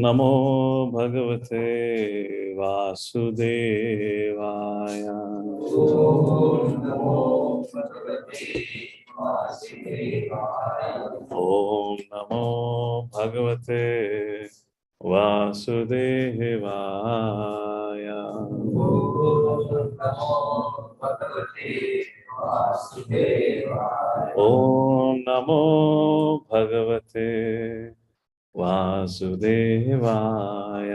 नमो भगवते वासुदेवाय। ओम नमो भगवते वासुदेवाय। ओम नमो भगवते वासुदेवाय।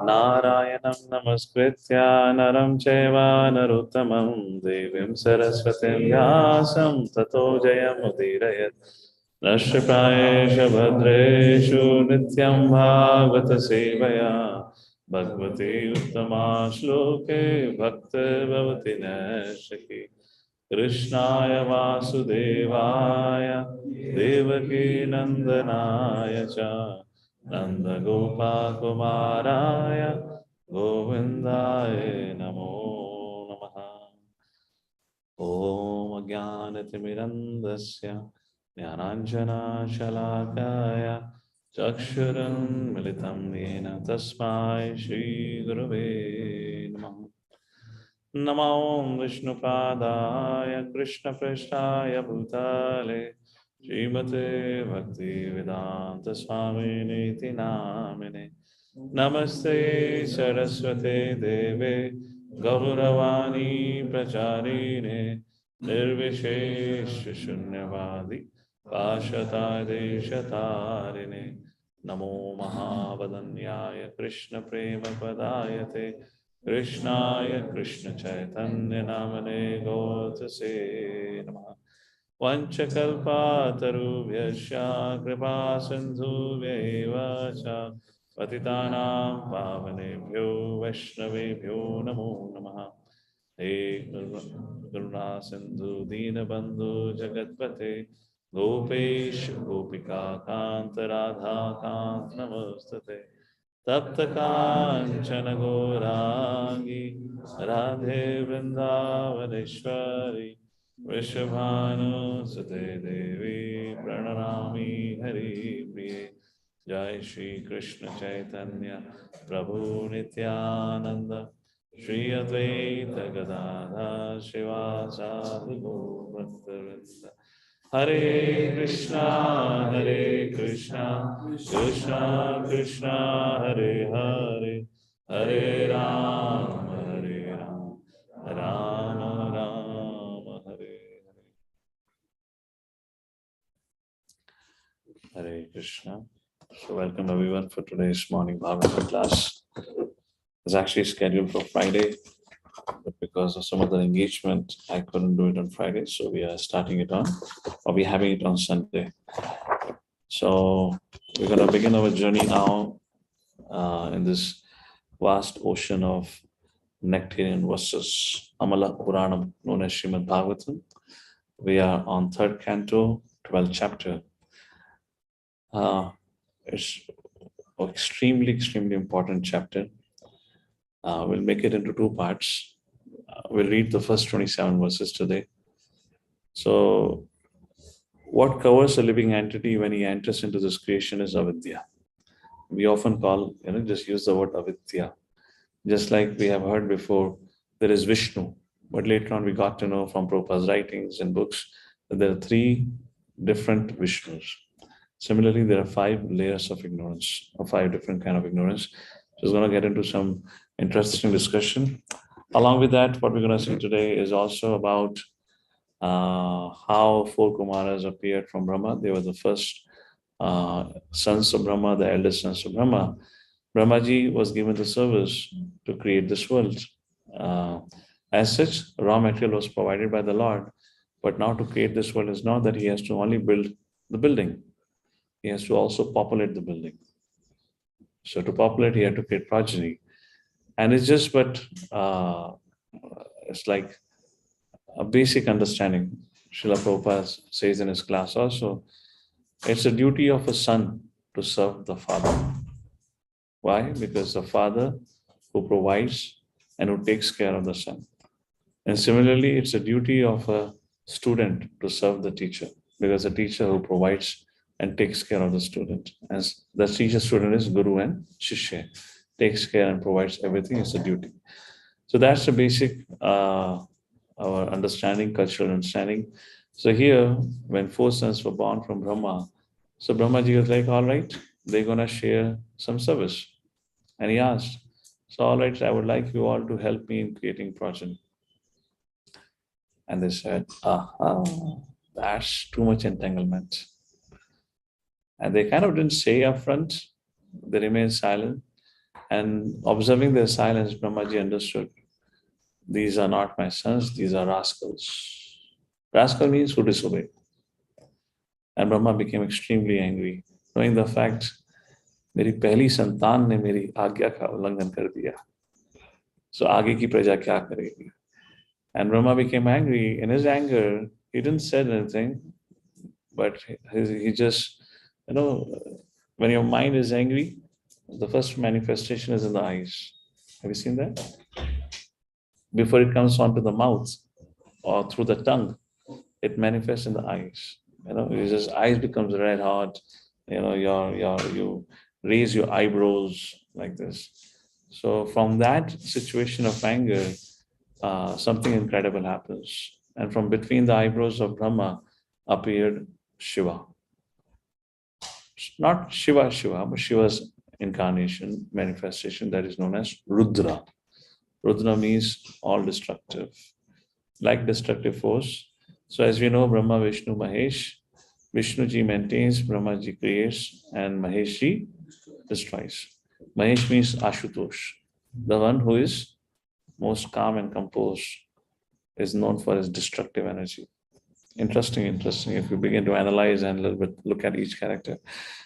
नारायणं नमस्कृत्य नरं चैव नरोत्तमं देवीं सरस्वतीं व्यासं ततो जयमुदीरयेत्। नश्यप्रायेषु भद्रेषु नित्यं भागवत सेवया भगवती उत्तमा श्लोके भक्तिर्भवति नैष्ठिकी। कृष्णाय वासुदेवाय देवकी नंदनाय च नन्दगोपकुमाराय गोविन्दाय नमो नमः। ॐ अज्ञानतिमिरन्धस्य ज्ञानाञ्जनशलाकाय चक्षुरुन्मिलितं येन तस्मै श्रीगुरवे नमः। नमो विष्णुपादाय कृष्णपृष्ठाय भूतले श्रीमते भक्तिवेदान्तस्वामिनीति नामिने। नमस्ते सरस्वते देवे गौरवाणी प्रचारिणे निर्विशेषशून्यवादी पाशतादेशतारिणे। नमो महावदन्याय कृष्णप्रेमपदायते कृष्णाय कृष्ण चैतन्य नामने गौतसे नमः। वंशकल्पातरुभ्यश्च कृपा सिन्धुभ्यैव च पतितानां पावनेभ्यो वैष्णवेभ्यो नमो नमः। हे करुणा सिन्धु दीनबन्धु जगत्पते गोपेश गोपिका कान्त राधा कान्त नमोस्तुते। तप्त कांचन गौरांगी राधे वृंदावनेश्वरी वृषभानुसुते देवी प्रणमामि हरिप्रिये। जय श्री कृष्ण चैतन्य प्रभु नित्यानंद श्री अद्वैत गदाधर शिवासादि भक्तवृंद। हरे Krishna Krishna Krishna Hare Hare Hare Ram Ram Ram Hare Hare. Hare Krishna. So welcome everyone for today's morning Bhagavatam class. It's actually scheduled for Friday, but because of some other engagement, I couldn't do it on Friday. So we are starting it on, or we're having it on Sunday. So we're going to begin our journey now in this vast ocean of nectarian verses, Amala Puranam, known as Srimad Bhagavatam. We are on third canto, 12th chapter. It's an extremely important chapter. We'll make it into two parts. We'll read the first 27 verses today. So, what covers a living entity when he enters into this creation is avidya. We often call, just use the word avidya. Just like we have heard before, there is Vishnu. But later on, we got to know from Prabhupada's writings and books that there are three different Vishnus. Similarly, there are 5 layers of ignorance, or 5 different kind of ignorance. So it's going to get into some interesting discussion. Along with that, what we're going to see today is also about how 4 Kumāras appeared from Brahma. They were the first sons of Brahma, the eldest sons of Brahma. Brahmaji was given the service to create this world. As such, raw material was provided by the Lord. But now to create this world is not that he has to only build the building. He has to also populate the building. So to populate, he had to create progeny. And it's just but it's like a basic understanding. Srila Prabhupada says in his class also, it's a duty of a son to serve the father. Why? Because the father who provides and who takes care of the son. And similarly, it's a duty of a student to serve the teacher, because the teacher who provides and takes care of the student. As the teacher student is Guru and Shishya, takes care and provides everything, is a duty. So that's the basic our understanding, cultural understanding. So here, when 4 sons were born from Brahma, so Brahmaji was like, all right, they're gonna share some service. And he asked, so all right, I would like you all to help me in creating progeny. And they said, that's too much entanglement. And they kind of didn't say upfront, they remained silent. And observing their silence, Brahmaji understood, these are not my sons, these are rascals. Rascal means who disobey. And Brahma became extremely angry, knowing the fact, मेरी पहली संतान ने मेरी आज्ञा का उल्लंघन कर दिया. So आगे की प्रजा क्या करेगी? And Brahma became angry. In his anger, he didn't say anything, but he just, when your mind is angry, the first manifestation is in the eyes. Have you seen that? Before it comes onto the mouth or through the tongue, it manifests in the eyes. It's just eyes becomes red hot. You raise your eyebrows like this. So from that situation of anger, something incredible happens. And from between the eyebrows of Brahma appeared Shiva. Not Shiva, but Shiva's incarnation, manifestation, that is known as Rudra. Rudra means all destructive, like destructive force. So as we know, Brahma, Vishnu, Mahesh, Vishnu ji maintains, Brahma ji creates, and Mahesh ji destroys. Mahesh means Ashutosh, the one who is most calm and composed, is known for his destructive energy. Interesting. If you begin to analyze and a little bit look at each character.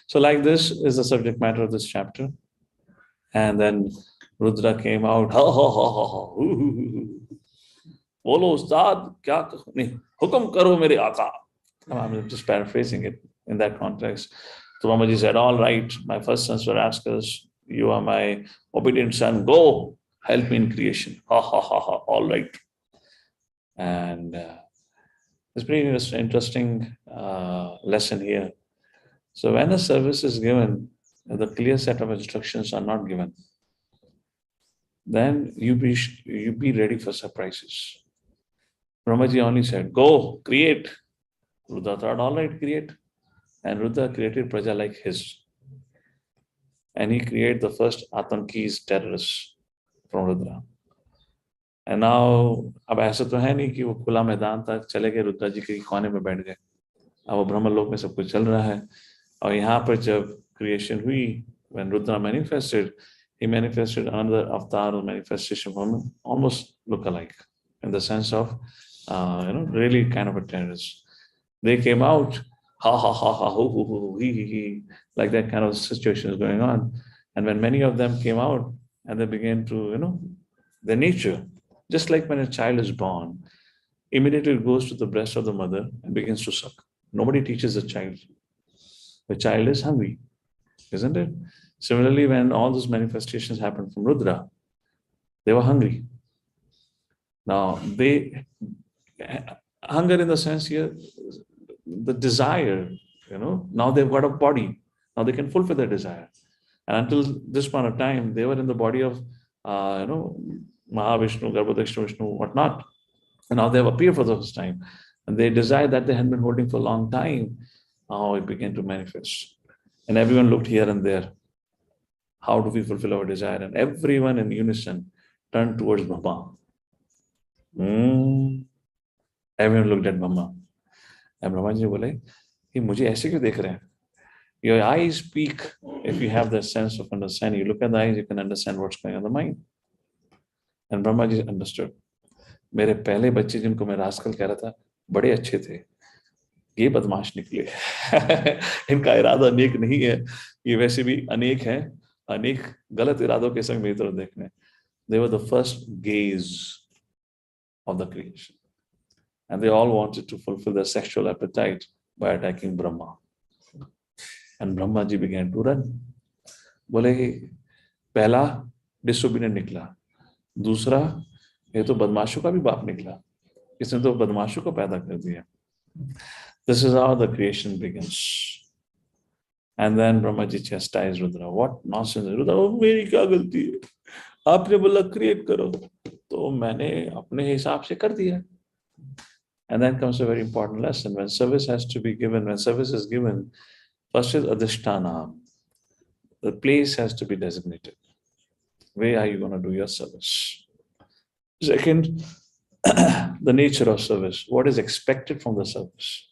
So like this is the subject matter of this chapter. And then Rudra came out, ha ha ha ha ha. Bolo Ustad, kya nahi, hukum karo mere aqa. I'm just paraphrasing it in that context. So Brahmaji said, all right, my first sons were rascals. You are my obedient son. Go, help me in creation. Ha ha ha ha. All right. And it's pretty interesting lesson here. So when a service is given, the clear set of instructions are not given, then you be ready for surprises. Brahmaji only said, go, create. Rudra thought, all right, create. And Rudra created praja like his. And he created the first Atankis, terrorists from Rudra. And now, अब ऐसा तो है नहीं कि वो खुला मैदान तक चले गए, रुद्रा जी के कोने में बैठ गए. अब वो ब्रह्म लोक में सब कुछ चल रहा है. और यहाँ पर जब creation हुई, when Rudra manifested, he manifested another avatar or manifestation from almost look alike, in the sense of, really kind of a terrorist. They came out, ha ha ha ha, hoo, he, like that kind of situation is going on. And when many of them came out and they began to, their nature, just like when a child is born, immediately it goes to the breast of the mother and begins to suck. Nobody teaches the child. The child is hungry, isn't it? Similarly, when all those manifestations happened from Rudra, they were hungry. Now, hunger in the sense here, the desire, now they've got a body. Now they can fulfill their desire. And until this point of time, they were in the body of, Mahavishnu, Garbhodakshina Vishnu, whatnot. And now they have appeared for the first time. And they desire that they had been holding for a long time. Now it began to manifest. And everyone looked here and there. How do we fulfill our desire? And everyone in unison turned towards Brahma. Everyone looked at Brahma. And Brahma ji bole, "Ye mujhe aise kyun dekh rahe hain?" Your eyes speak. If you have that sense of understanding, you look at the eyes, you can understand what's going on in the mind. And Brahma ji understood. मेरे पहले बच्चे जिनको मैं rascal कह रहा था, बड़े अच्छे थे. ये बदमाश निकले. इनका इरादा नेक नहीं है. ये वैसे भी अनेक हैं. अनेक गलत इरादों के संग मेरी तरफ देखने. They were the first gaze of the creation. And they all wanted to fulfill their sexual appetite by attacking Brahma. And Brahma ji began to run. बोले पहला disobedient निकला. दूसरा ये तो बदमाशों का भी बाप निकला. इसने तो बदमाशों को पैदा कर दिया. This is how the creation begins. And then Brahmaji chastised Rudra. What nonsense? Rudra, मेरी क्या गलती है? आपने बोला create करो, तो मैंने अपने हिसाब से कर दिया. And then comes a very important lesson. When service has to be given, when service is given, first is adhisthana. The place has to be designated. Where are you going to do your service? Second, the nature of service. What is expected from the service?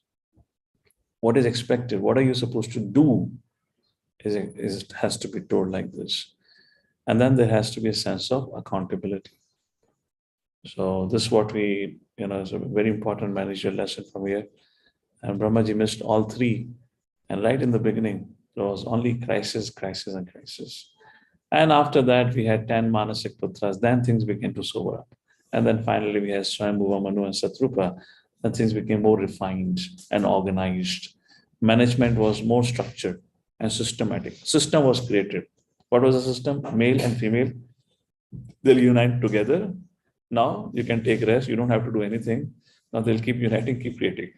What is expected? What are you supposed to do? It has to be told like this. And then there has to be a sense of accountability. So this is what we, is a very important managerial lesson from here. And Brahmaji missed all three. And right in the beginning, there was only crisis, crisis, and crisis. And after that, we had 10 Manasik Putras. Then things began to sober up. And then finally, we had Swayambhuva, Manu, and Satrupa. And things became more refined and organized. Management was more structured and systematic. System was created. What was the system? Male and female, they'll unite together. Now you can take rest. You don't have to do anything. Now they'll keep uniting, keep creating.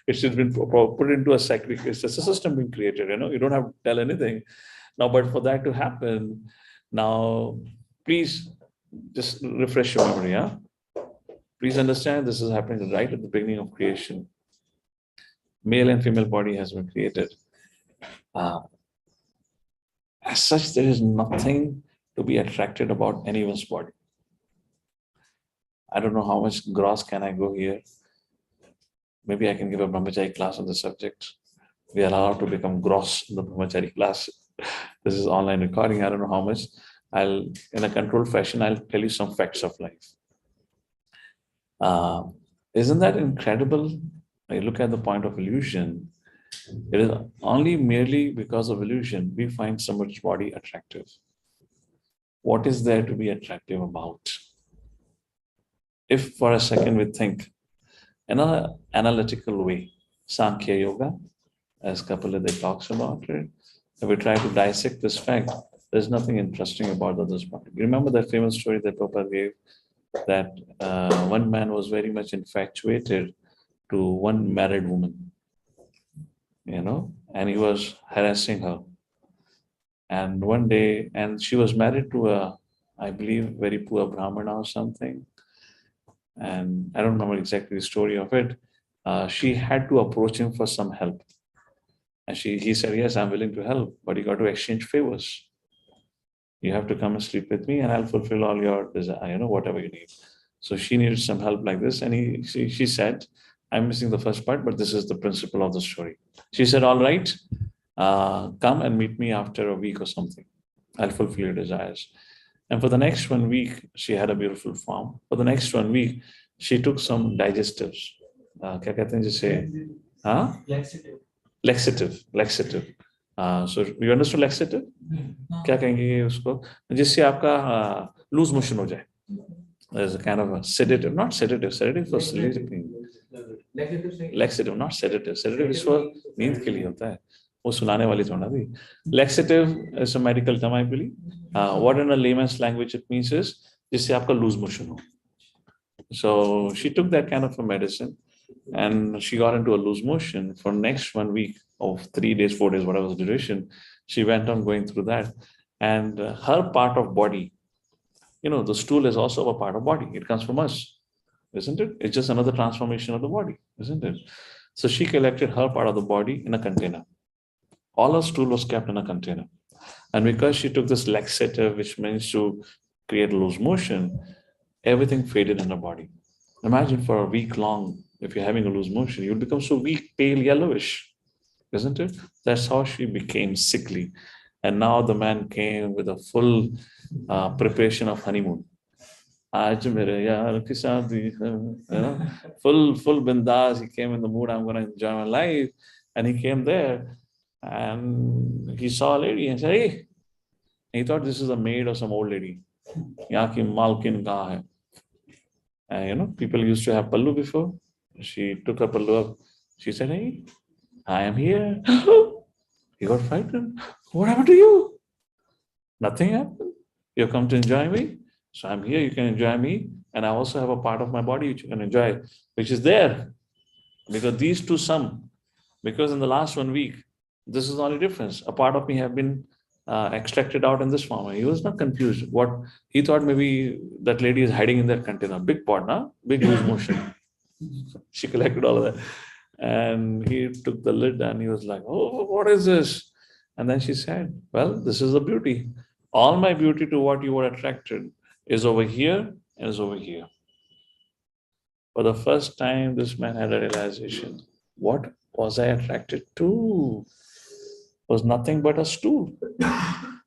It's been put into a cyclic. It's just a system being created. You don't have to tell anything. Now, but for that to happen, now please just refresh your memory. Yeah? Please understand this is happening right at the beginning of creation. Male and female body has been created. As such, there is nothing to be attracted about anyone's body. I don't know how much gross can I go here. Maybe I can give a brahmachari class on the subject. We are allowed to become gross in the brahmachari class. This is online recording. I don't know how much. In a controlled fashion, I'll tell you some facts of life. Isn't that incredible? When you look at the point of illusion, it is only merely because of illusion we find someone's body attractive. What is there to be attractive about? If for a second we think in an analytical way, Sankhya Yoga, as Kapilade talks about it, if we try to dissect this fact, there's nothing interesting about the other's body. Remember that famous story that Prabhupada gave, that one man was very much infatuated to one married woman, and he was harassing her. And one day, and she was married to a, I believe, very poor Brahmana or something. And I don't remember exactly the story of it. She had to approach him for some help. And he said, yes, I'm willing to help, but you got to exchange favors. You have to come and sleep with me and I'll fulfill all your desire, whatever you need. So she needed some help like this. And she said, I'm missing the first part, but this is the principle of the story. She said, all right, come and meet me after a week or something. I'll fulfill your desires. And for the next 1 week, she had a beautiful form. For the next 1 week, she took some digestives. Kya kehte hain jise? Laxative. So you understand laxative? क्या कहेंगे उसको? जिससे आपका lose motion हो जाए. There's a kind of a sedative, not sedative. Sedative for sleeping. Laxative, not sedative. Sedative is for नींद के लिए होता है. वो सुलाने वाली थोड़ा भी. Laxative is a medical term, I believe. What in a layman's language it means is जिससे आपका lose motion हो. So she took that kind of a medicine and she got into a loose motion for next 1 week of 3 days, 4 days, whatever the duration. She went on going through that. And her part of body, the stool is also a part of body. It comes from us, isn't it? It's just another transformation of the body, isn't it? So she collected her part of the body in a container. All her stool was kept in a container. And because she took this laxative, which means to create loose motion, everything faded in her body. Imagine for a week long, if you're having a loose motion, you'll become so weak, pale, yellowish, isn't it? That's how she became sickly. And now the man came with a full preparation of honeymoon. Full bindas. He came in the mood, I'm going to enjoy my life. And he came there and he saw a lady and said, hey, he thought this is a maid or some old lady. Yahan ki malkin kahan hai? And people used to have pallu before. She took her pallu up. She said, hey, I am here. He got frightened. What happened to you? Nothing happened. You come to enjoy me? So I'm here, you can enjoy me, and I also have a part of my body which you can enjoy, which is there. Because these two sum, because in the last 1 week, this is the only difference. A part of me have been extracted out in this form. He was not confused. What he thought, maybe that lady is hiding in that container. Big pot, na? Big loose motion. She collected all of that. And he took the lid and he was like, oh, what is this? And then she said, well, this is the beauty. All my beauty to what you were attracted is over here and is over here. For the first time, this man had a realization. What was I attracted to? It was nothing but a stool.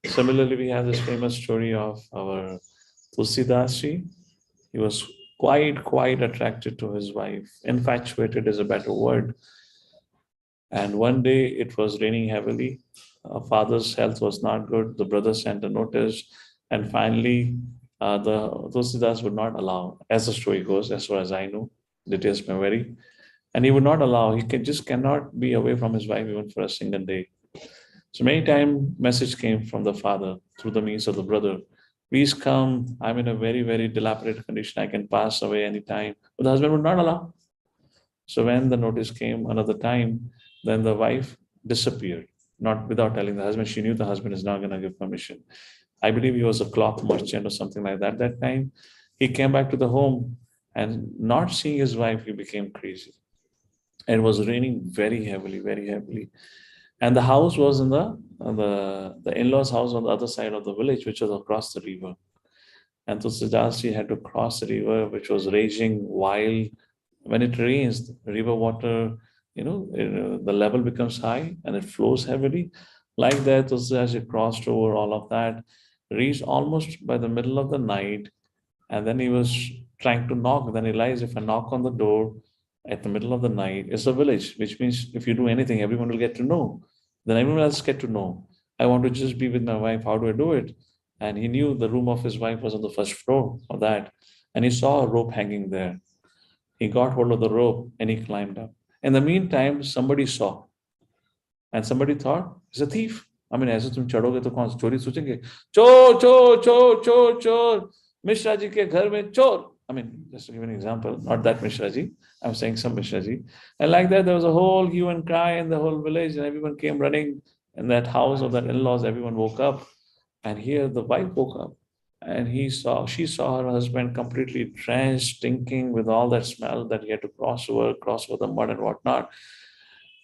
Similarly, we have this famous story of our Tulsidasji. He was quite attracted to his wife. Infatuated is a better word. And one day it was raining heavily. Father's health was not good. The brother sent a notice. And finally, the Tulsidas would not allow, as the story goes, as far as I know, details may vary. And he would not allow, just cannot be away from his wife even for a single day. So many times message came from the father through the means of the brother. Please come, I'm in a very dilapidated condition. I can pass away anytime. But the husband would not allow. So when the notice came another time, then the wife disappeared, not without telling the husband. She knew the husband is not going to give permission. I believe he was a cloth merchant or something like that. That time, he came back to the home and not seeing his wife, he became crazy. And it was raining very heavily. And the house was in the in-laws' house on the other side of the village, which was across the river. And so Sujasti had to cross the river, which was raging wild. When it rains, the river water, the level becomes high and it flows heavily. Like that, Sujasti crossed over all of that, reached almost by the middle of the night, and then he was trying to knock. Then he realized, if I knock on the door at the middle of the night, it's a village, which means if you do anything, everyone will get to know. Then everyone else get to know. I want to just be with my wife. How do I do it? And he knew the room of his wife was on the first floor of that. And he saw a rope hanging there. He got hold of the rope and he climbed up. In the meantime, somebody saw. And somebody thought, he's a thief. I mean, ऐसे तुम चढ़ोगे तो कौन चोरी सोचेंगे? चोर, मिश्रा जी के घर में चोर. I mean, just to give an example, not that Mishra ji, I'm saying some Mishra ji. And like that, there was a whole hue and cry in the whole village, and everyone came running in that house of that in-laws. Everyone woke up, and here the wife woke up, and she saw her husband completely drenched, stinking with all that smell that he had to cross over the mud and whatnot.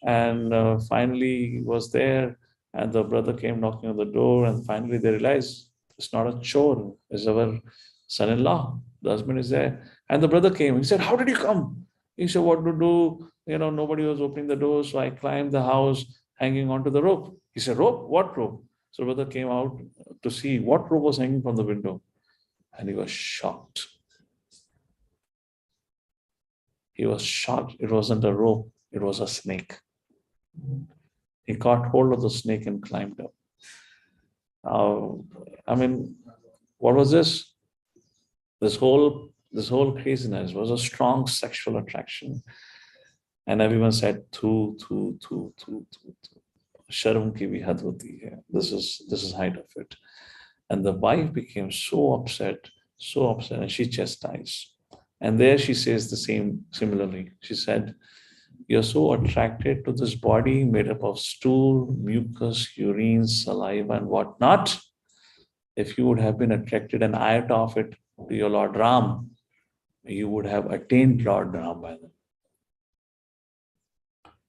And finally, he was there, and the brother came knocking on the door, and finally they realized it's not a chore, it's our son-in-law. The husband is there. And the brother came. He said, how did you come? He said, what to do? Nobody was opening the door, so I climbed the house hanging onto the rope. He said, rope? What rope? So the brother came out to see what rope was hanging from the window. And he was shocked. He was shocked. It wasn't a rope. It was a snake. He caught hold of the snake and climbed up. What was this? This whole craziness was a strong sexual attraction. And everyone said, tu. Sharam ki bhi had hoti hai. This is height of it. And the wife became so upset, and she chastised. And there she says the same similarly. She said, you're so attracted to this body made up of stool, mucus, urine, saliva, and whatnot. If you would have been attracted an iota of it to your Lord Ram, you would have attained Lord Ram by then.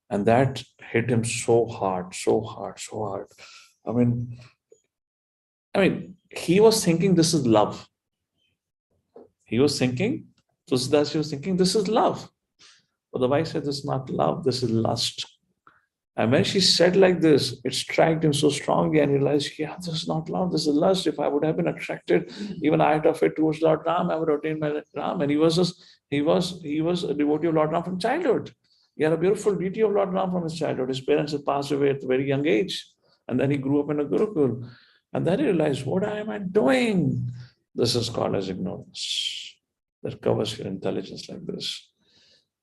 And that hit him so hard. I mean, he was thinking this is love. Tulsidas was thinking this is love. But the wife said this is not love, this is lust. And when she said like this, it struck him so strongly and he realized, yeah, this is not love, this is lust. If I would have been attracted even out of it towards Lord Ram, I would have attained my Ram. And he was a devotee of Lord Ram from childhood. He had a beautiful deity of Lord Ram from his childhood. His parents had passed away at a very young age. And then he grew up in a Gurukul. And then he realized, what am I doing? This is called as ignorance that covers your intelligence like this.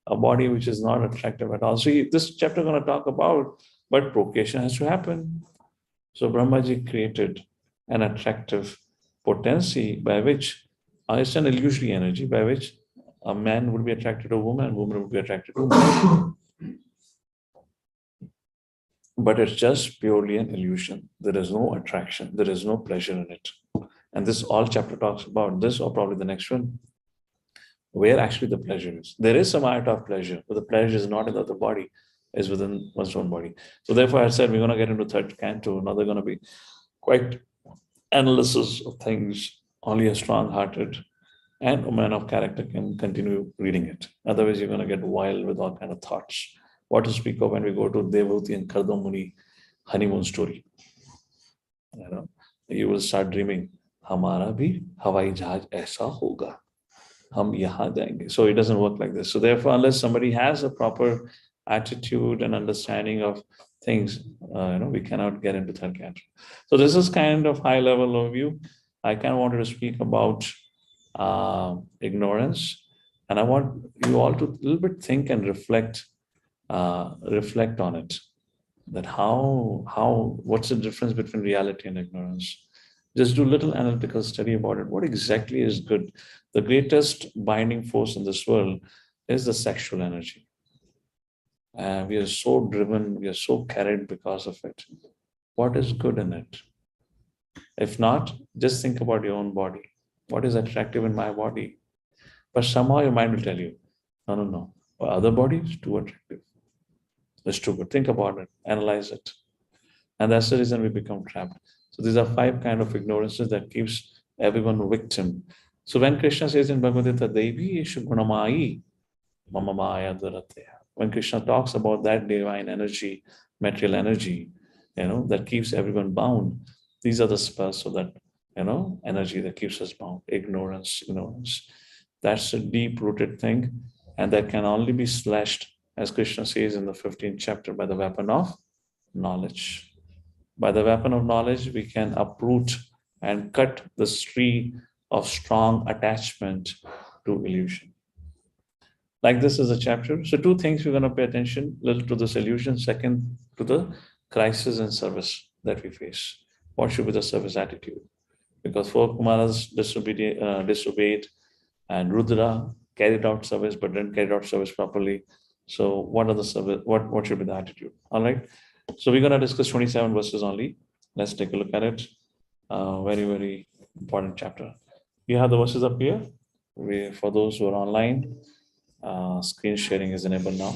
A body which is not attractive at all. So this chapter is going to talk about, but procreation has to happen. So Brahmaji created an attractive potency by which It's an illusory energy by which a man would be attracted to a woman and woman would be attracted to a man. But it's just purely an illusion. There is no attraction. There is no pleasure in it. And this all chapter talks about this, or probably the next one, where actually the pleasure is. There is some iota of pleasure, but the pleasure is not in the other body, is within one's own body. So therefore I said we're going to get into third canto. Now they're going to be quite analysis of things. Only a strong-hearted and a man of character can continue reading it. Otherwise you're going to get wild with all kind of thoughts. What to speak of when we go to Devavati and Kardo Muni honeymoon story. You will start dreaming, Hamara bhi Hawai Jahaj aisa hoga. Hum yahan jayenge. So it doesn't work like this. So therefore, unless somebody has a proper attitude and understanding of things, we cannot get into third canto. So this is kind of high level overview. I kind of wanted to speak about ignorance, and I want you all to a little bit think and reflect on it. That what's the difference between reality and ignorance? Just do a little analytical study about it. What exactly is good? The greatest binding force in this world is the sexual energy. We are so driven, we are so carried because of it. What is good in it? If not, just think about your own body. What is attractive in my body? But somehow your mind will tell you, no. Other body is too attractive. It's too good. Think about it, analyze it. And that's the reason we become trapped. So these are 5 kind of ignorances that keeps everyone a victim. So when Krishna says in Bhagavad Gita, Devi Eshu Gunamai, Mama Maya Durateya. When Krishna talks about that divine energy, material energy, that keeps everyone bound, these are the spells, so that, energy that keeps us bound. Ignorance. That's a deep-rooted thing, and that can only be slashed, as Krishna says in the 15th chapter, by the weapon of knowledge. By the weapon of knowledge, we can uproot and cut the tree of strong attachment to illusion. Like this is a chapter. So 2 things we're going to pay attention, little to this illusion, second to the crisis and service that we face. What should be the service attitude? Because 4 Kumāras disobeyed, and Rudra carried out service but didn't carry out service properly. So what are the service? What should be the attitude? All right. So we're going to discuss 27 verses only. Let's take a look at it. Very, very important chapter. You have the verses up here. For those who are online, screen sharing is enabled now.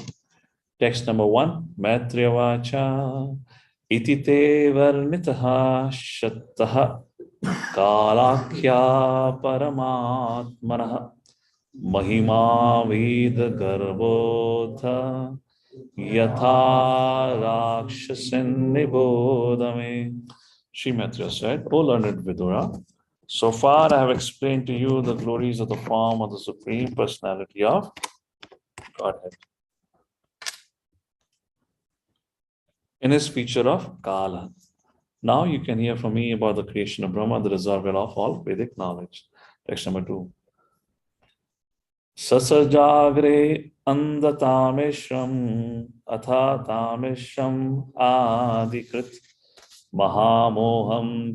Text number 1. Maitriyavacha iti te varnitaha shattaha kalakya paramatmanaha mahima vida garbodha Yatha Rakshasin Nibodame. Sri Maitreya said, O learned Vidura, so far I have explained to you the glories of the form of the Supreme Personality of Godhead. In his feature of Kala. Now you can hear from me about the creation of Brahma, the reservoir of all Vedic knowledge. Text number 2. Sasajagre andatameshram atha tameshram adikrit mahamoham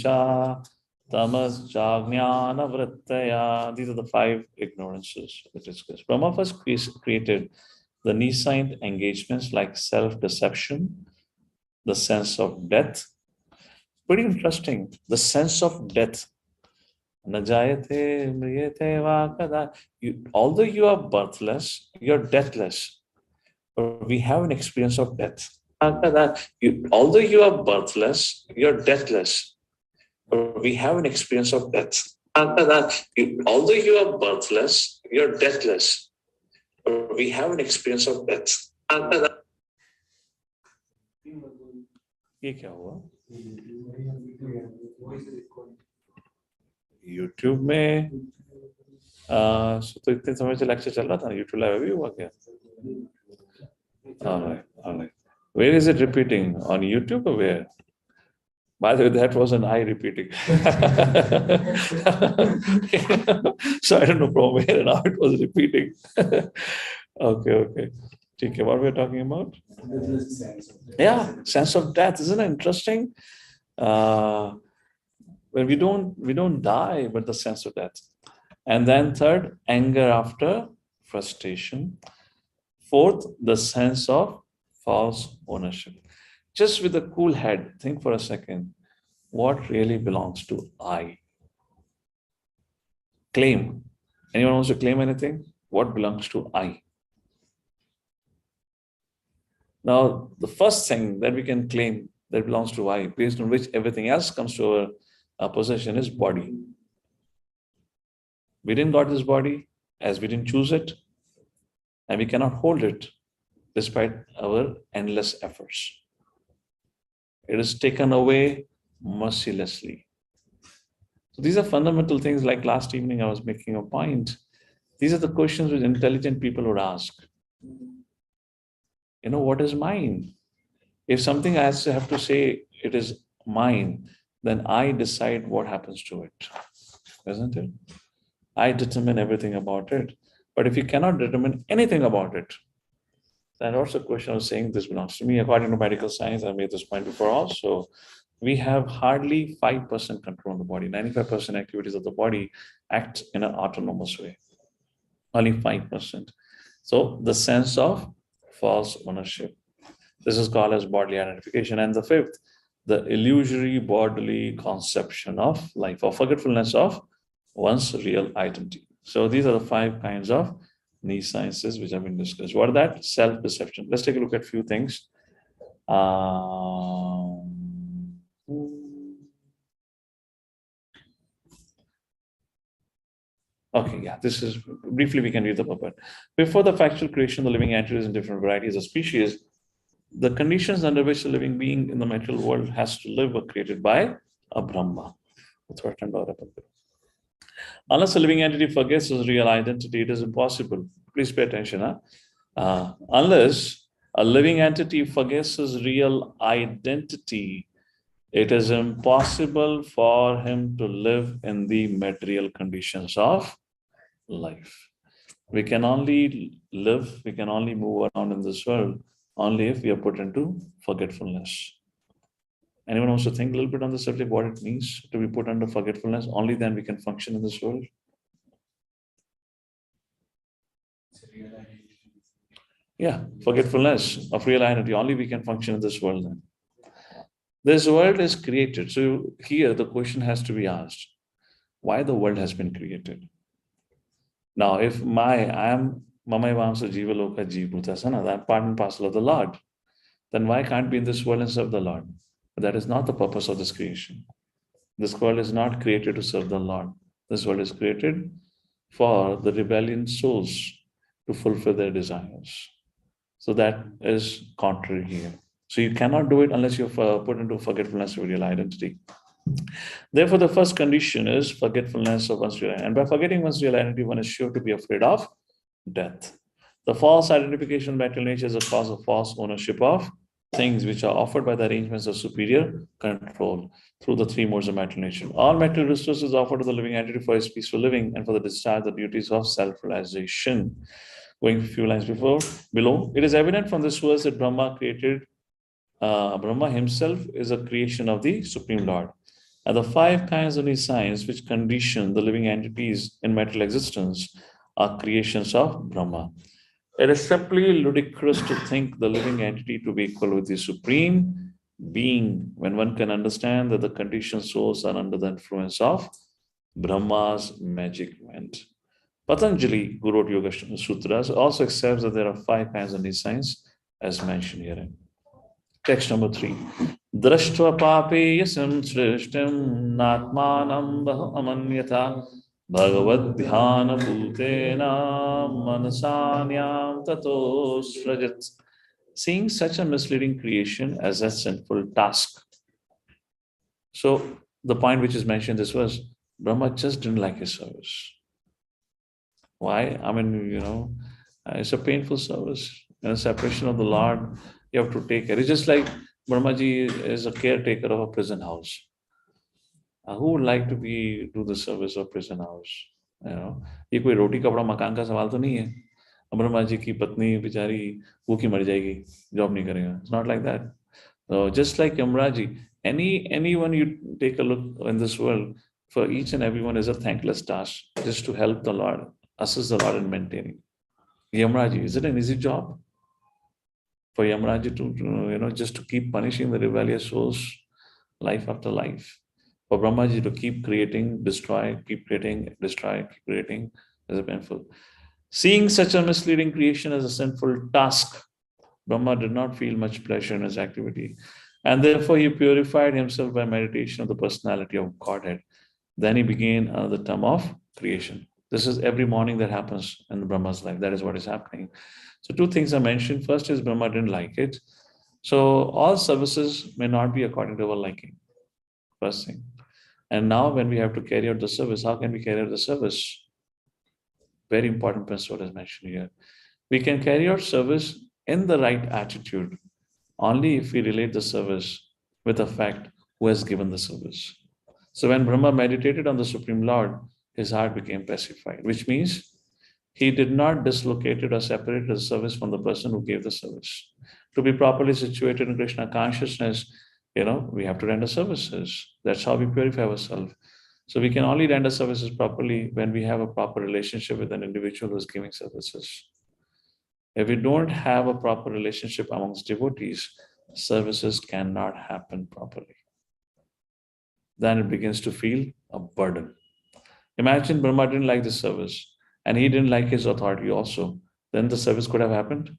cha tamas jnana vrittaya. These are the 5 ignorances we discussed. Brahma first created the nescient engagements like self-deception, the sense of death. Pretty interesting. The sense of death. Although you are birthless, you're deathless. We have an experience of death. Although you are birthless, you're deathless. We have an experience of death. Although you are birthless, you're deathless. We have an experience of death. ये क्या हुआ? YouTube में तो इतने समय से lecture चल रहा था. YouTube लाइव भी हुआ क्या? All right. Where is it repeating? On YouTube or where? By the way, that wasn't I repeating. So I don't know from where and how it was repeating. Okay. Okay, what we're talking about? Yeah, sense of death. Isn't it interesting? when we don't die, but the sense of death. And then third, anger after frustration. Fourth, the sense of false ownership. Just with a cool head, think for a second, what really belongs to I? Claim. Anyone wants to claim anything? What belongs to I? Now, the first thing that we can claim that belongs to I, based on which everything else comes to our possession, is body. We didn't got this body as we didn't choose it, and we cannot hold it despite our endless efforts. It is taken away mercilessly. So these are fundamental things. Like last evening, I was making a point. These are the questions which intelligent people would ask. What is mine? If something I have to say it is mine, then I decide what happens to it, isn't it? I determine everything about it. But if you cannot determine anything about it, then what's the question of saying this belongs to me? According to medical science, I made this point before also, we have hardly 5% control on the body. 95% activities of the body act in an autonomous way. Only 5%. So the sense of false ownership. This is called as bodily identification. And the fifth, the illusory bodily conception of life, or forgetfulness of one's real identity. So these are the 5 kinds of knee sciences which have been discussed. What are that? Self-deception. Let's take a look at a few things. Okay, yeah, this is briefly we can read the purport. Before the factual creation of the living entities in different varieties of species, the conditions under which a living being in the material world has to live were created by a Brahma. Unless a living entity forgets his real identity, it is impossible. Please pay attention. Unless a living entity forgets his real identity, it is impossible for him to live in the material conditions of life. We can only live, we can only move around in this world only if we are put into forgetfulness. Anyone wants to think a little bit on the subject, what it means to be put under forgetfulness? Only then we can function in this world. Yeah, forgetfulness of real identity. Only we can function in this world then. This world is created. So here the question has to be asked, why the world has been created? Now, if I am Mamai Vamsa Jiva Loka Jivbhutasana, that part and parcel of the Lord, then why can't be in this world and serve the Lord? But that is not the purpose of this creation. This world is not created to serve the Lord. This world is created for the rebellion souls to fulfill their desires. So that is contrary here. So you cannot do it unless you're put into forgetfulness of real identity. Therefore, the first condition is forgetfulness of one's real identity. And by forgetting one's real identity, one is sure to be afraid of death. The false identification of material nature is a cause of false ownership of things which are offered by the arrangements of superior control through the 3 modes of material nature. All material resources offered to the living entity for his peaceful living and for the discharge of the duties of self-realization. Going a few lines below, it is evident from this verse that Brahma himself is a creation of the Supreme Lord. And the 5 kinds of these signs which condition the living entities in material existence are creations of Brahma. It is simply ludicrous to think the living entity to be equal with the Supreme Being when one can understand that the conditioned souls are under the influence of Brahma's magic wand. Patanjali, who wrote Yoga Sutras, also accepts that there are 5 kinds of these signs as mentioned herein. Text number 3. Drashtva papeyasam srishtam natmanam amanyata Bhagavat dhyana bhutena manasanyam tato srajat. Seeing such a misleading creation as a sinful task. So the point which is mentioned this was, Brahma just didn't like his service. Why? I mean, it's a painful service. And a separation of the Lord, you have to take care. It's just like Brahmaji is a caretaker of a prison house. Who would like to do the service of prison house? ये कोई रोटी कपड़ा मकान का सवाल तो नहीं है. ब्रह्मा जी की पत्नी बेचारी भूखी मर जाएगी, जॉब नहीं करेगा. It's not like that. So just like Yamraji, anyone you take a look in this world, for each and everyone is a thankless task just to help the Lord, assist the Lord in maintaining. Yamraji, is it an easy job for Yamraji to just to keep punishing the rebellious souls life after life? For Brahmaji to keep creating, destroy, keep creating, destroy, keep creating is a painful. Seeing such a misleading creation as a sinful task, Brahma did not feel much pleasure in his activity, and therefore he purified himself by meditation of the personality of Godhead. Then he began another term of creation. This is every morning that happens in Brahma's life. That is what is happening. So, two things are mentioned. First is Brahma didn't like it. So, all services may not be according to our liking. First thing. And now, when we have to carry out the service, how can we carry out the service? Very important principle is mentioned here. We can carry out service in the right attitude only if we relate the service with the fact who has given the service. So when Brahma meditated on the Supreme Lord, his heart became pacified, which means he did not dislocate or separate the service from the person who gave the service. To be properly situated in Krishna consciousness, we have to render services. That's how we purify ourselves. So we can only render services properly when we have a proper relationship with an individual who is giving services. If we don't have a proper relationship amongst devotees, services cannot happen properly. Then it begins to feel a burden. Imagine Brahma didn't like the service and he didn't like his authority also. Then the service could have happened.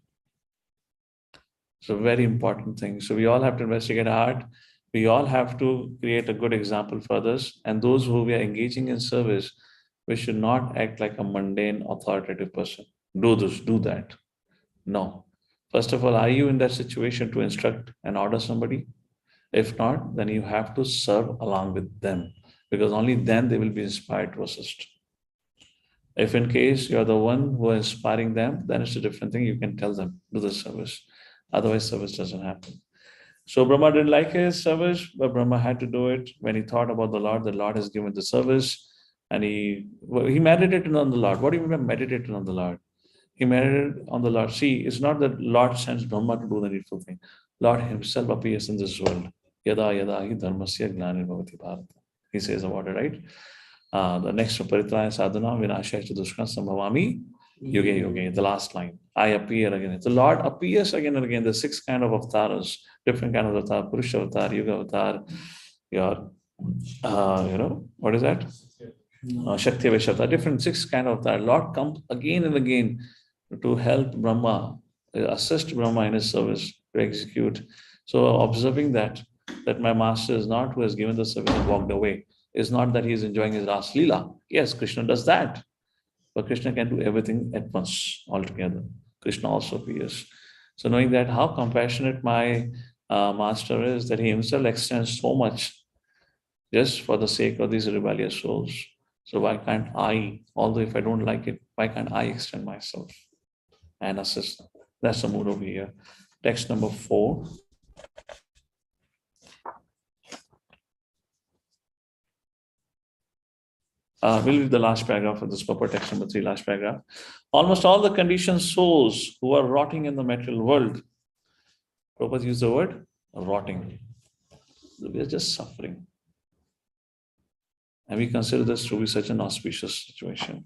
So very important thing. So we all have to investigate hard. We all have to create a good example for others. And those who we are engaging in service, we should not act like a mundane authoritative person. Do this, do that. No. First of all, are you in that situation to instruct and order somebody? If not, then you have to serve along with them, because only then they will be inspired to assist. If in case you're the one who is inspiring them, then it's a different thing. You can tell them, do the service. Otherwise, service doesn't happen. So Brahma didn't like his service, but Brahma had to do it. When he thought about the Lord has given the service, and he meditated on the Lord. What do you mean by meditated on the Lord? He meditated on the Lord. See, it's not that Lord sends Brahma to do the needful thing. Lord himself appears in this world. Yada yada hi dharmasya gnani bhavati bharata. He says about it, right? The next paritraya sadhana vinashaya chadushka sambhavami yuge yuge. The last line. I appear again. The Lord appears again and again. There's 6 kind of avatars, different kind of avatar, Purusha avatar, Yuga avatar, your, what is that? Shakti Vaishyata, different 6 kind of avatar. Lord comes again and again to help Brahma, assist Brahma in his service to execute. So observing that my master is not who has given the service and walked away. It's not that he is enjoying his Ras Leela. Yes, Krishna does that. But Krishna can do everything at once, altogether. Krishna also appears. So knowing that how compassionate my master is, that he himself extends so much just for the sake of these rebellious souls. So why can't I, although if I don't like it, why can't I extend myself and assist them? That's the mood over here. Text number 4. We'll read the last paragraph of this purport, text number 3, last paragraph. Almost all the conditioned souls who are rotting in the material world, Prabhupada used the word rotting. We are just suffering. And we consider this to be such an auspicious situation.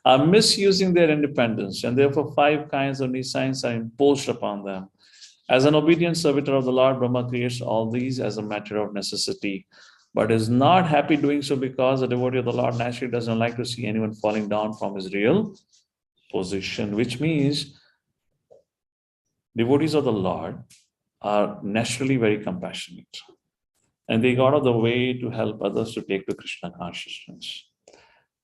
Are misusing their independence, and therefore 5 kinds of nescience are imposed upon them. As an obedient servitor of the Lord, Brahma creates all these as a matter of necessity, but is not happy doing so because the devotee of the Lord naturally doesn't like to see anyone falling down from his real position, which means devotees of the Lord are naturally very compassionate. And they go out of the way to help others to take to Krishna consciousness.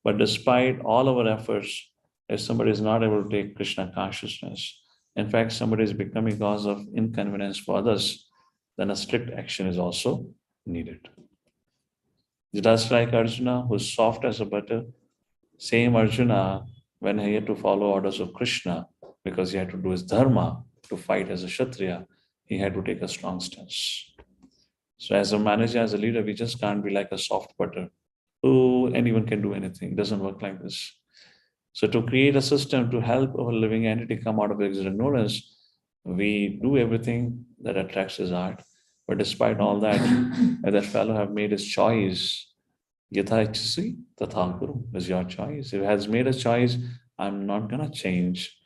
But despite all our efforts, if somebody is not able to take Krishna consciousness, in fact, somebody is becoming cause of inconvenience for others, then a strict action is also needed. Just like Arjuna, who is soft as a butter, same Arjuna, when he had to follow orders of Krishna, because he had to do his dharma, to fight as a Kshatriya, he had to take a strong stance. So as a manager, as a leader, we just can't be like a soft butter. Oh, anyone can do anything. It doesn't work like this. So to create a system to help a living entity come out of exit ignorance, we do everything that attracts his heart. But despite all that, if that fellow have made his choice, Yatha ichchasi tatha kuru is your choice. If he has made a choice, I'm not going to change,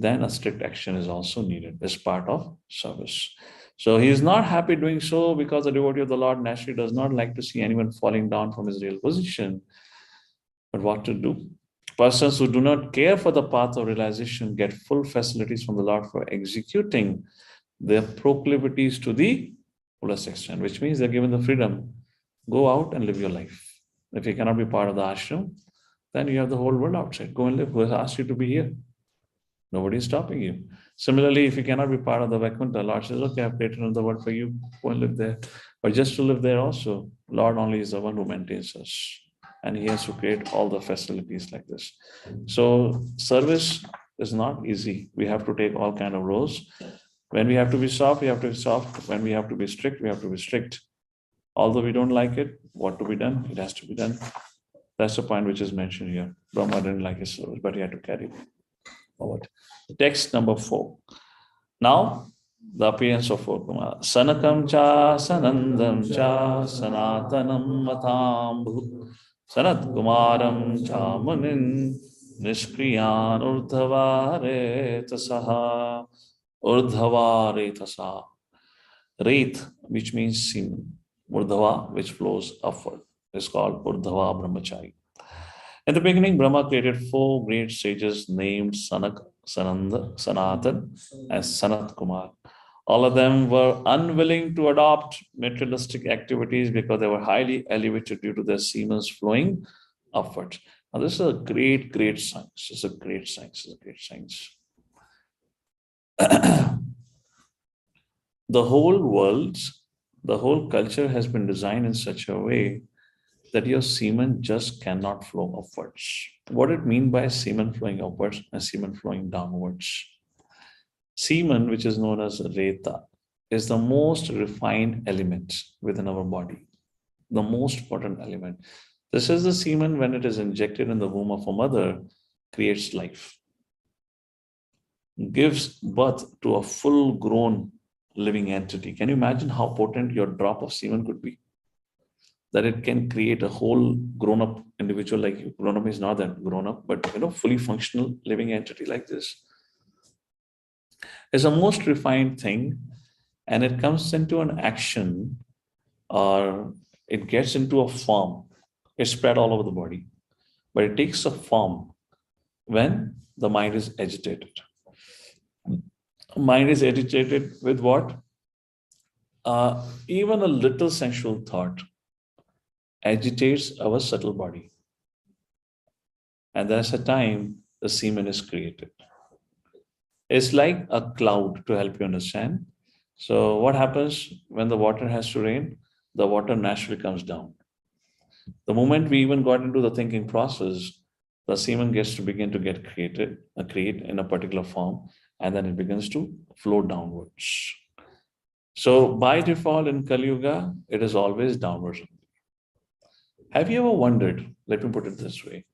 then a strict action is also needed as part of service. So he is not happy doing so because the devotee of the Lord naturally does not like to see anyone falling down from his real position. But what to do? Persons who do not care for the path of realization get full facilities from the Lord for executing their proclivities to the fullest extent, which means they're given the freedom. Go out and live your life. If you cannot be part of the ashram, then you have the whole world outside. Go and live. Who has asked you to be here? Nobody is stopping you. Similarly, if you cannot be part of the Vaikuntha, Lord says, okay, I've created another world for you. Go and live there. But just to live there also, Lord only is the one who maintains us. And he has to create all the facilities like this. So service is not easy. We have to take all kind of roles. When we have to be soft, we have to be soft. When we have to be strict, we have to be strict. Although we don't like it, what to be done? It has to be done. That's the point which is mentioned here. Brahma didn't like his service, but he had to carry it forward. Text number 4. Now, the appearance of 4 Kumāras. Sanakam cha, sanandam cha, sanatanam matam Sanat Kumaram cha munin nishkriyan urdhavare tasaha. Urdhavare tasa. Reth, which means semen. Urdhava, which flows upward, is called Urdhava Brahmachari. In the beginning, Brahma created 4 great sages named Sanak, Sananda, Sanatan, and Sanat Kumar. All of them were unwilling to adopt materialistic activities because they were highly elevated due to their semens flowing upwards. Now, this is a great, great science. It's a great science. It's a great science. The whole world, the whole culture has been designed in such a way that your semen just cannot flow upwards. What it means by semen flowing upwards and semen flowing downwards? Semen, which is known as Reta, is the most refined element within our body, the most important element. This is the semen, when it is injected in the womb of a mother, creates life, gives birth to a full-grown living entity. Can you imagine how potent your drop of semen could be? That it can create a whole grown-up individual like you. Grown-up is not that grown-up, but fully functional living entity like this. It's a most refined thing, and it comes into an action, or it gets into a form. It's spread all over the body, but it takes a form when the mind is agitated. Mind is agitated with what? Even a little sensual thought agitates our subtle body. And that's a time the semen is created. It's like a cloud, to help you understand. So what happens when the water has to rain? The water naturally comes down. The moment we even got into the thinking process, the semen gets to begin to get create in a particular form, and then it begins to flow downwards. So by default in Kali Yuga, it is always downwards. Have you ever wondered, let me put it this way,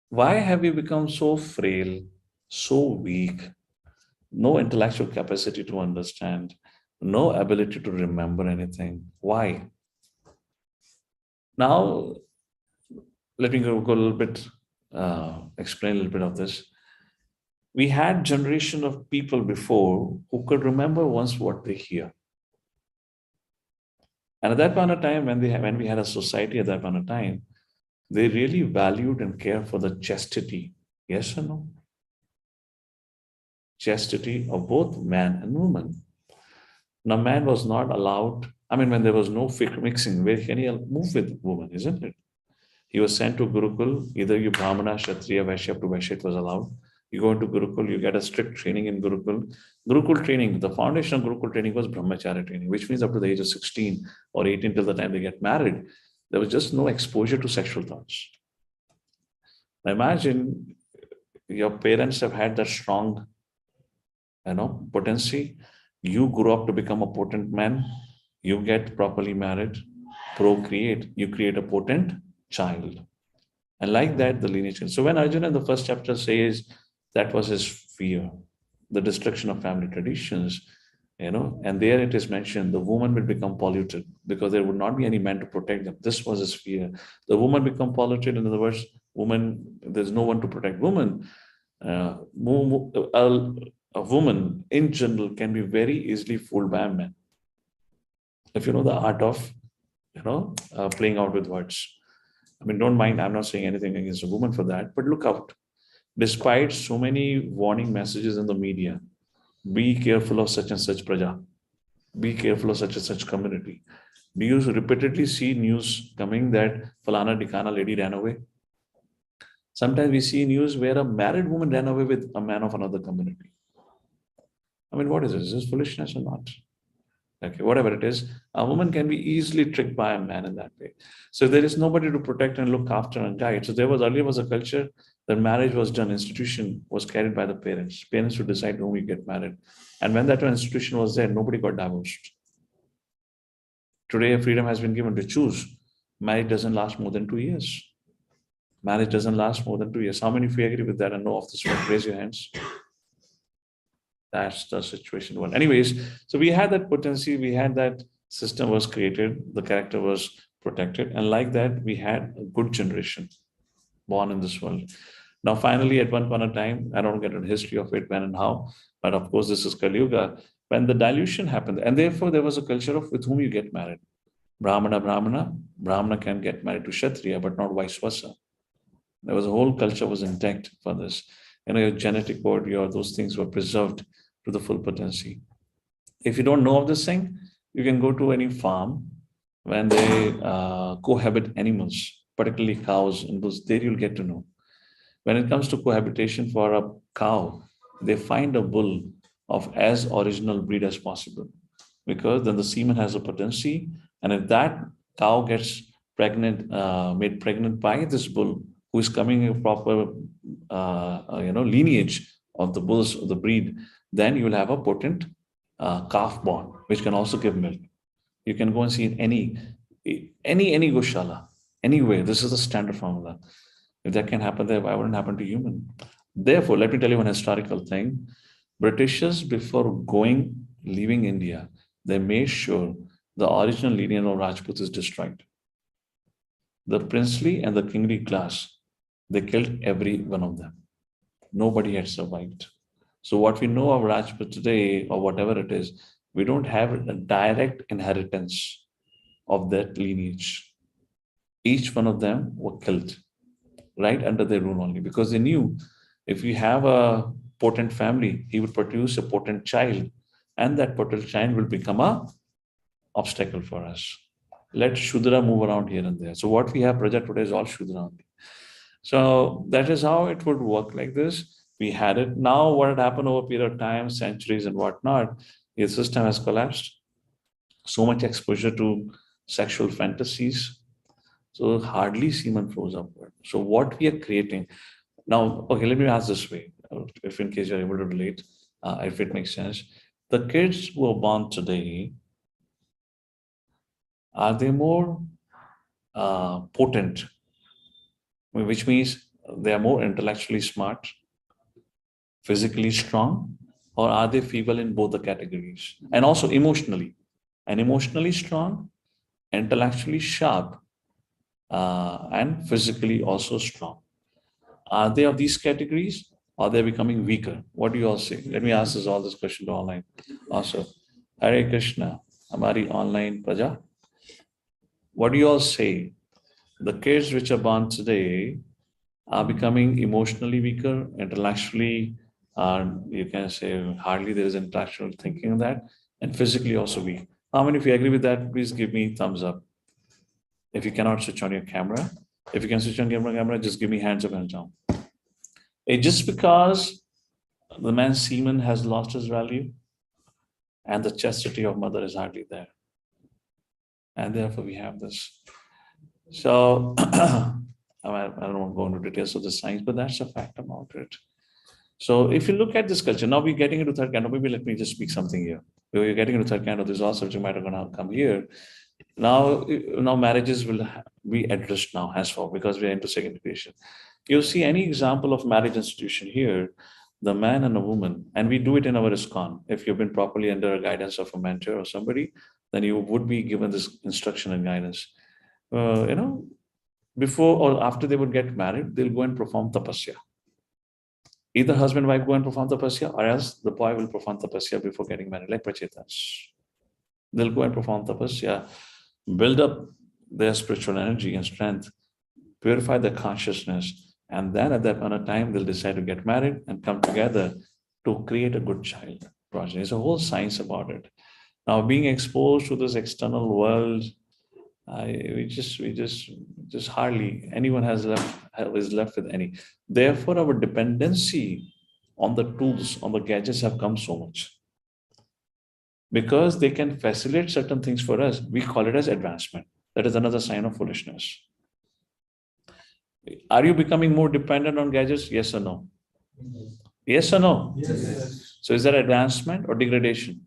why have we become so frail, so weak, no intellectual capacity to understand, no ability to remember anything? Why? Now, let me go a little bit, explain a little bit of this. We had generation of people before who could remember once what they hear. And at that point of time, when we had a society at that point of time, they really valued and cared for the chastity. Yes or no? Chastity of both man and woman. Now, man was not allowed, when there was no mixing, where can he move with woman, isn't it? He was sent to Gurukul, either you Brahmana, Kshatriya, Vaishya, up to Vaishya, it was allowed. You go into Gurukul, you get a strict training in Gurukul. Gurukul training, the foundation of Gurukul training was Brahmacharya training, which means up to the age of 16 or 18 till the time they get married, there was just no exposure to sexual thoughts. Now imagine your parents have had that strong, potency. You grew up to become a potent man. You get properly married, procreate, you create a potent child. And like that, the lineage. So when Arjuna in the first chapter says that was his fear, the destruction of family traditions, And there it is mentioned, the woman will become polluted because there would not be any man to protect them. This was his fear. The woman become polluted. In other words, woman, there's no one to protect woman. A woman in general can be very easily fooled by a man. If you know the art of, playing out with words. I mean, don't mind, I'm not saying anything against a woman for that, but look out. Despite so many warning messages in the media, be careful of such and such praja, be careful of such and such community. Do you repeatedly see news coming that Falana Dikana lady ran away? Sometimes we see news where a married woman ran away with a man of another community. I mean, what is this? Is this foolishness or not? Okay, whatever it is, a woman can be easily tricked by a man in that way. So there is nobody to protect and look after and guide. So there was earlier was a culture that marriage was done, institution was carried by the parents. Parents would decide whom you get married. And when that institution was there, nobody got divorced. Today, freedom has been given to choose. Marriage doesn't last more than 2 years. Marriage doesn't last more than 2 years. How many of you agree with that and know of this one? Raise your hands. That's the situation one. Anyways, so we had that potency, we had that system was created, the character was protected, and like that, we had a good generation born in this world. Now, finally, at one point of time, I don't get into the history of it, when and how, but of course, this is Kali Yuga, when the dilution happened, and therefore there was a culture of with whom you get married. Brahmana can get married to Kshatriya, but not vice versa. There was a whole culture was intact for this. Your genetic code, those things were preserved to the full potency. If you don't know of this thing, you can go to any farm when they cohabit animals, particularly cows, and those there you'll get to know. When it comes to cohabitation for a cow, they find a bull of as original breed as possible, because then the semen has a potency, and if that cow gets pregnant, made pregnant by this bull, who is coming in a proper, lineage of the bulls of the breed, then you will have a potent calf born, which can also give milk. You can go and see in any goshala, anywhere. This is the standard formula. If that can happen there, why wouldn't it happen to human? Therefore, let me tell you one historical thing. Britishers, before leaving India, they made sure the original lineage of Rajput is destroyed. The princely and the kingly class, they killed every one of them. Nobody had survived. So what we know of Rajput today, or whatever it is, we don't have a direct inheritance of that lineage. Each one of them were killed right under their rule only, because they knew if we have a potent family, he would produce a potent child, and that potent child will become a obstacle for us. Let Shudra move around here and there. So what we have Praja today is all Shudra only. So that is how it would work like this. We had it. Now what had happened over a period of time, centuries and whatnot, the system has collapsed. So much exposure to sexual fantasies. So hardly semen flows upward. So what we are creating now, okay, let me ask this way, if in case you're able to relate, if it makes sense. The kids who are born today, are they more potent, which means they are more intellectually smart, physically strong, or are they feeble in both the categories? And also emotionally, strong, intellectually sharp, and physically also strong. Are they of these categories, or are they becoming weaker? What do you all say? Let me ask this question to online also. Hare Krishna, Amari online Praja. What do you all say? The kids which are born today are becoming emotionally weaker, intellectually, you can say hardly there is intellectual thinking in that, and physically also weak. How many of you agree with that? Please give me thumbs up. If you cannot switch on your camera, if you can switch on camera, just give me hands up and down. Just because the man's semen has lost his value and the chastity of mother is hardly there. And therefore we have this. So I don't want to go into details of the science, but that's a fact about it. So if you look at this culture, now we're getting into third canto. Maybe let me just speak something here. We're getting into third canto. There's all subject matter going to come here. Now marriages will be addressed now, henceforth, because we are into second creation. You see any example of marriage institution here, the man and a woman, and we do it in our ISKCON. If you've been properly under a guidance of a mentor or somebody, then you would be given this instruction and guidance. Before or after they would get married, they'll go and perform tapasya. Either husband and wife go and perform tapasya, or else the boy will perform tapasya before getting married, like Prachetas. They'll go and perform tapasya, build up their spiritual energy and strength, purify their consciousness, and then at that point of time, they'll decide to get married and come together to create a good child project. There's a whole science about it. Now, being exposed to this external world, we just hardly anyone is left with any. Therefore, our dependency on the tools, on the gadgets have come so much. Because they can facilitate certain things for us, we call it as advancement. That is another sign of foolishness. Are you becoming more dependent on gadgets? Yes or no? Yes or no? Yes. So is that advancement or degradation?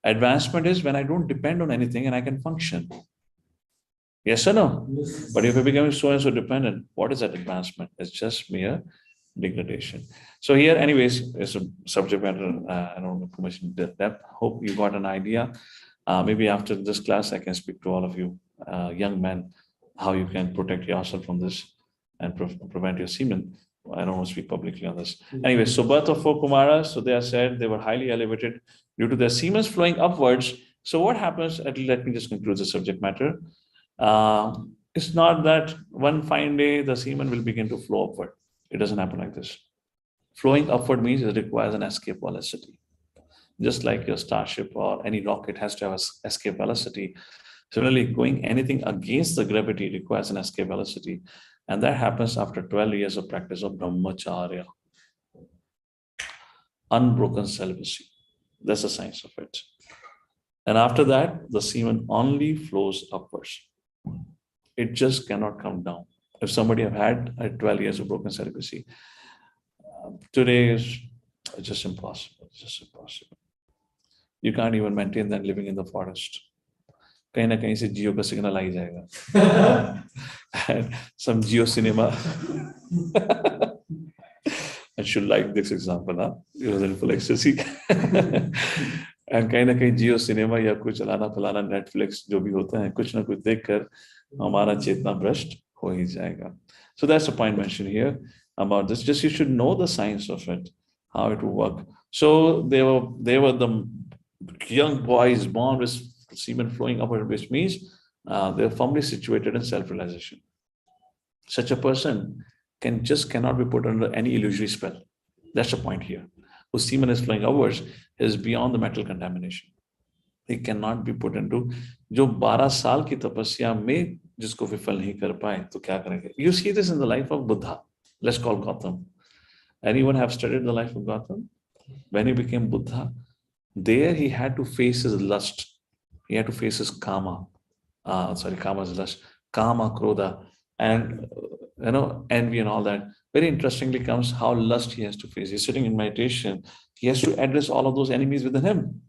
Advancement is when I don't depend on anything and I can function. Yes or no? Yes. But if you're becoming so and so dependent, what is that advancement? It's just mere degradation. So here, anyways, it's a subject matter. I don't know too much in depth. Hope you got an idea. Maybe after this class, I can speak to all of you young men, how you can protect yourself from this and prevent your semen. I don't want to speak publicly on this. Anyway, so birth of 4 Kumāras, so they are said they were highly elevated due to their semen flowing upwards. So what happens, let me just conclude the subject matter. It's not that one fine day the semen will begin to flow upward. It doesn't happen like this. Flowing upward means it requires an escape velocity. Just like your starship or any rocket has to have an escape velocity. Similarly, going anything against the gravity requires an escape velocity. And that happens after 12 years of practice of brahmacharya. Unbroken celibacy. That's the science of it. And after that, the semen only flows upwards. It just cannot come down. If somebody have had 12 years of broken celibacy, today is just impossible. It's just impossible. You can't even maintain that living in the forest. कहीं ना कहीं से जियो का signal आ ही जाएगा. Some Geo cinema. I should like this example, huh? It was in full ecstasy. And कहीं ना कहीं Geo cinema या कुछ चलाना फलाना Netflix जो भी होता है, कुछ ना कुछ देखकर हमारा चेतना भ्रष्ट हो ही जाएगा. So that's the point mentioned here about this. Just you should know the science of it, how it will work. So they were the young boys born with semen flowing upward, which means they're firmly situated in self-realization. Such a person cannot be put under any illusory spell. That's the point here. Whose semen is flowing upwards is beyond the mental contamination. He cannot be put into जो 12 साल की तपस्या में जिसको विफल नहीं कर पाए तो क्या करेंगे? You see this in the life of Buddha. Let's call Gautam. Anyone have studied the life of Gautam? When he became Buddha, there he had to face his lust. He had to face his kama. Kama is lust. Kama, krodha, and envy and all that. Very interestingly comes how lust he has to face. He's sitting in meditation. He has to address all of those enemies within him.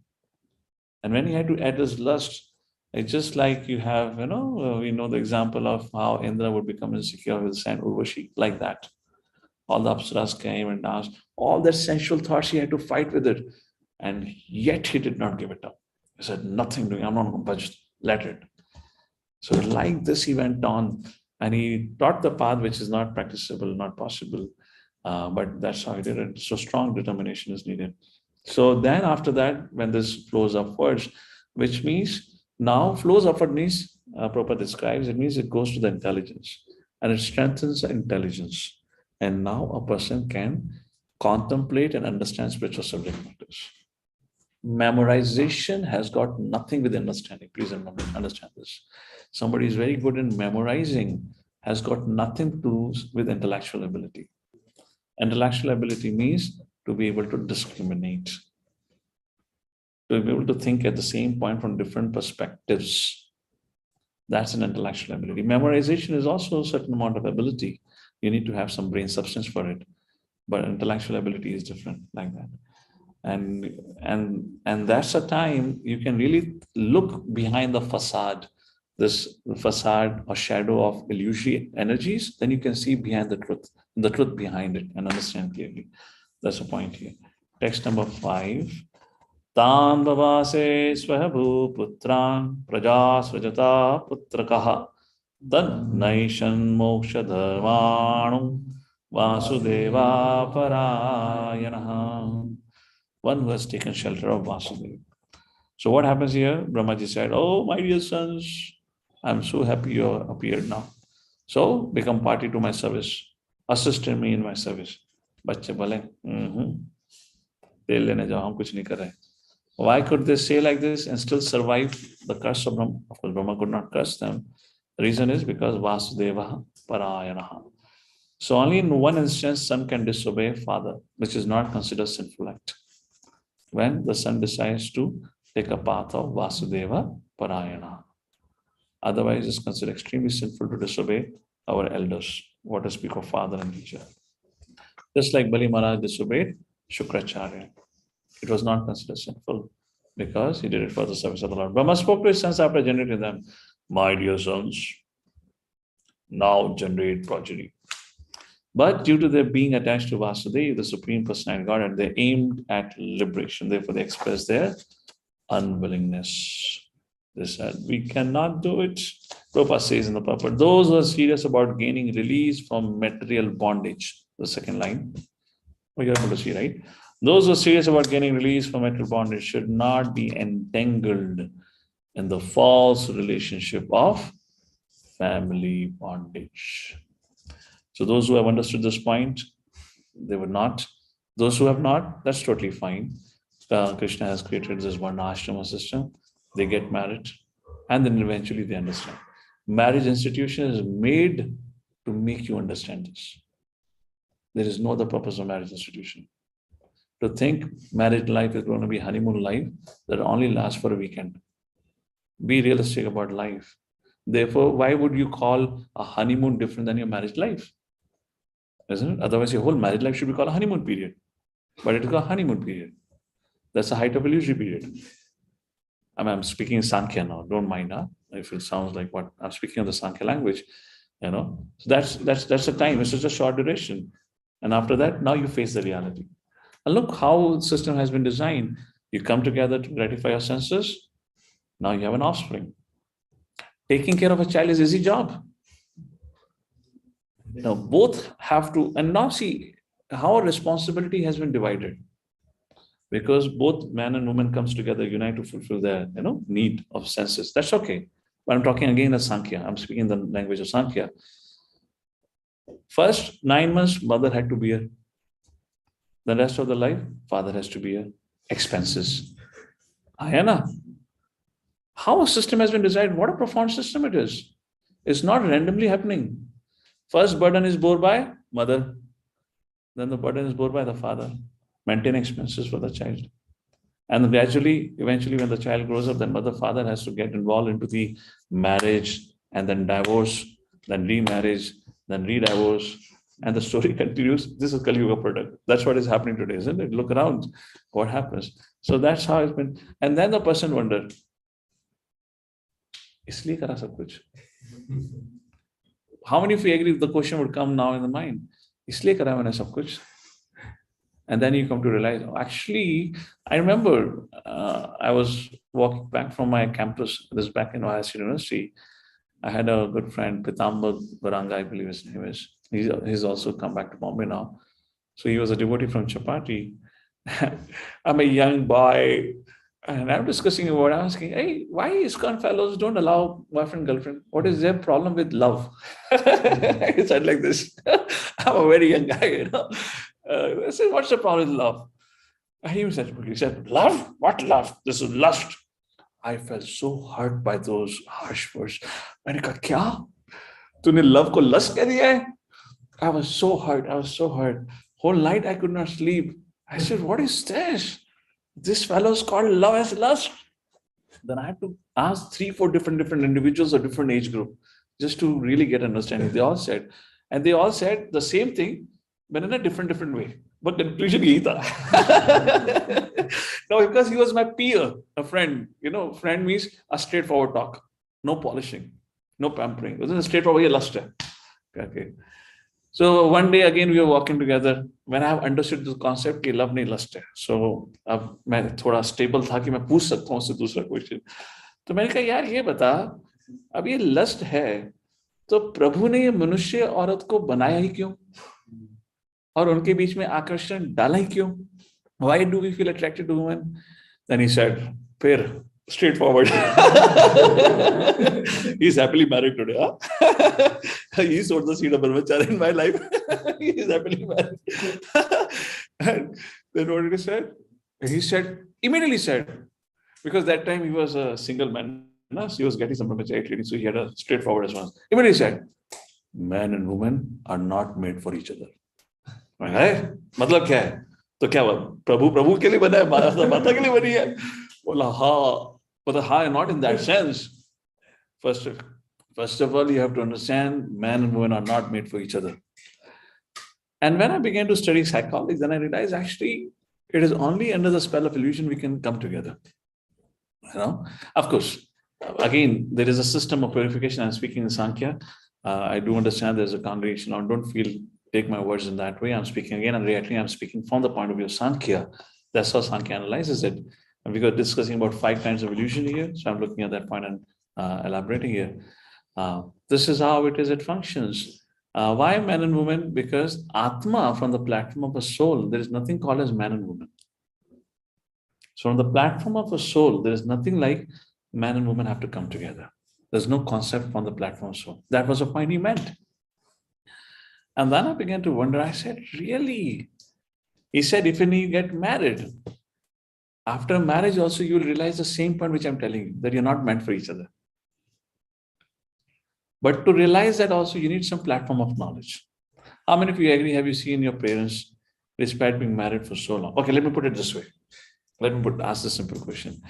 And when he had to address lust, it's just like you have, we know the example of how Indra would become insecure with Saint Urvashi, like that. All the apsaras came and asked, all that sensual thoughts, he had to fight with it. And yet he did not give it up. He said, nothing doing, I'm not going to budge, let it. So like this, he went on and he taught the path which is not practicable, not possible. But that's how he did it. So strong determination is needed. So then after that, when this flows upwards, which means now flows upward means, Prabhupada describes, it means it goes to the intelligence and it strengthens the intelligence. And now a person can contemplate and understand spiritual subject matters. Memorization has got nothing with understanding. Please understand this. Somebody is very good in memorizing has got nothing to do with intellectual ability. Intellectual ability means to be able to discriminate, to be able to think at the same point from different perspectives. That's an intellectual ability. Memorization is also a certain amount of ability. You need to have some brain substance for it, but intellectual ability is different like that. And that's a time you can really look behind the facade this facade or shadow of illusory energies, then you can see behind the truth behind it and understand clearly. That's the point here. Text number 5. Tan Vavase Swabhu Putran Praja Svajata Putrakaha Tad Naishan Moksha Dharmanum Vasudeva Parayanaha. One who has taken shelter of Vasudeva. So what happens here? Brahmaji said, "Oh, my dear sons, I'm so happy you appeared now. So become party to my service. Assist me in my service." बच्चे बोले, तेल लेने जाओ, हम कुछ नहीं कर रहे. Why could they say like this and still survive the curse of Brahma? Of course, Brahma could not curse them. The reason is because Vasudeva Parayanaha. So only in one instance, son can disobey father, which is not considered sinful act. When the son decides to take a path of Vasudeva Parayana. Otherwise, it's considered extremely sinful to disobey our elders. What to speak of father and teacher. Just like Bali Maharaj disobeyed Shukracharya. It was not considered sinful because he did it for the service of the Lord. Brahma spoke to his sons after generating them. My dear sons, now generate progeny. But due to their being attached to Vasudeva, the Supreme Personality of Godhead, they aimed at liberation. Therefore, they expressed their unwillingness. They said, we cannot do it. Prabhupada says in the purport, those who are serious about gaining release from material bondage, the second line, you're able to see, right? Those who are serious about gaining release from material bondage should not be entangled in the false relationship of family bondage. So those who have understood this point, they would not. Those who have not, that's totally fine. Krishna has created this Varnashrama system. They get married and then eventually they understand. Marriage institution is made to make you understand this. There is no other purpose of marriage institution. To think marriage life is going to be honeymoon life that only lasts for a weekend. Be realistic about life. Therefore, why would you call a honeymoon different than your marriage life? Isn't it? Otherwise, your whole marriage life should be called a honeymoon period. But it is called honeymoon period. That's the height of illusory period. I'm speaking Sankhya now. Don't mind, if it sounds like what I'm speaking of the Sankhya language. So that's the time. It's just a short duration. And after that, now you face the reality. And look how the system has been designed. You come together to gratify your senses. Now you have an offspring. Taking care of a child is an easy job. Both have to, and now see how responsibility has been divided. Because both man and woman comes together, unite to fulfill their, need of senses. That's okay. But I'm talking again as Sankhya. I'm speaking the language of Sankhya. First 9 months, mother had to bear. The rest of the life, father has to bear expenses. Ayana. How a system has been designed, what a profound system it is. It's not randomly happening. First burden is borne by mother. Then the burden is borne by the father. Maintain expenses for the child. And gradually, eventually when the child grows up, then mother, father has to get involved into the marriage and then divorce, then remarriage, then re-divorce. And the story continues. This is Kali Yuga product. That's what is happening today, isn't it? Look around, what happens. So that's how it's been. And then the person wondered, isliye kara sab kuch? How many of you agree the question would come now in the mind? Isliye kara maine sab kuch? And then you come to realize, actually, I remember I was walking back from my campus, this back in IISc University. I had a good friend, Pitambag Varanga, I believe his name is. He's also come back to Bombay now. So he was a devotee from Chapati. I'm a young boy. And I'm discussing about, I'm asking, hey, why ISKCON fellows don't allow boyfriend, girlfriend? What is their problem with love? I said like this. I'm a very young guy, I said, what's the problem with love? He said, love? What love? This is lust. I felt so hurt by those harsh words. मैंने कहा, क्या? तूने love को lust कह दिया है? I was so hurt. Whole night I could not sleep. I said, what is this? This fellow is called love as lust. Then I had to ask 3-4 different individuals of different age group just to really get understanding. They all said the same thing, but in a different way. But conclusion yahi tha. No, because he was my peer, a friend. Friend means a straightforward talk. no polishing, no pampering. It was a straightforward lust. Okay. So one day again we were walking together. When I have understood this concept कि love नहीं lust है, so अब मैं थोड़ा stable था कि मैं पूछ सकता हूँ उससे दूसरा क्वेश्चन. तो मैंने कहा यार ये बता, अब ये लस्ट है तो प्रभु ने ये मनुष्य औरत को बनाया ही क्यों, और उनके बीच में आकर्षण डाला ही क्यों? Why do we feel attracted to women? Then he said, फिर straightforward. He's happily married today. Huh? He sowed the seed of brahmacharya in my life. He is happily married. And then what did he say? He said, immediately said, because that time he was a single man. So he was getting some brahmacharya training, so he had a straightforward response. Immediately said, man and woman are not made for each other. मतलब क्या है? तो क्या हुआ? प्रभु के लिए बना है, माता के लिए बनी है? बोला हाँ, but हाँ, not in that sense. First of all, you have to understand, man and woman are not made for each other. And when I began to study psychology, then I realized actually it is only under the spell of illusion we can come together. You know, of course, again, there is a system of purification. I'm speaking in Sankhya. I do understand there's a congregation. I don't take my words in that way. I'm speaking again, and reality, I'm speaking from the point of view of Sankhya. That's how Sankhya analyzes it. And we were discussing about 5 kinds of illusion here. So I'm looking at that point and elaborating here. This is how it is, it functions. Why man and woman? Because Atma, from the platform of a soul, there is nothing called as man and woman. So on the platform of a soul, there is nothing like man and woman have to come together. There's no concept on the platform of soul. That was the point he meant. And then I began to wonder, I said, really? He said, if you get married, after marriage also you will realize the same point which I'm telling you, that you're not meant for each other. But to realize that also you need some platform of knowledge. How many of you agree, have you seen your parents, despite being married for so long? Okay, let me put it this way. Ask the simple question.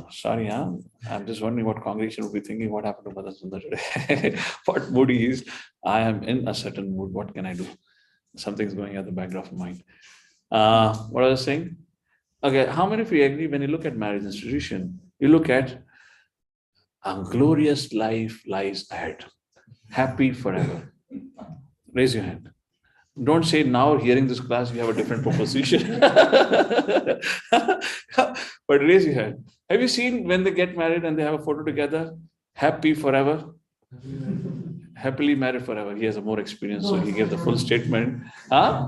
Sorry, I'm just wondering what congregation will be thinking, what happened to Madan Sundar today? What mood he is. I am in a certain mood. What can I do? Something's going at the background of mind. What I was saying? Okay, how many of you agree when you look at marriage institution, you look at a glorious life lies ahead, happy forever? Raise your hand. Don't say now hearing this class you have a different proposition. But raise your hand. Have you seen when they get married and they have a photo together? Happy forever? Happily married forever. He has a more experience, so he gave the full statement. Huh?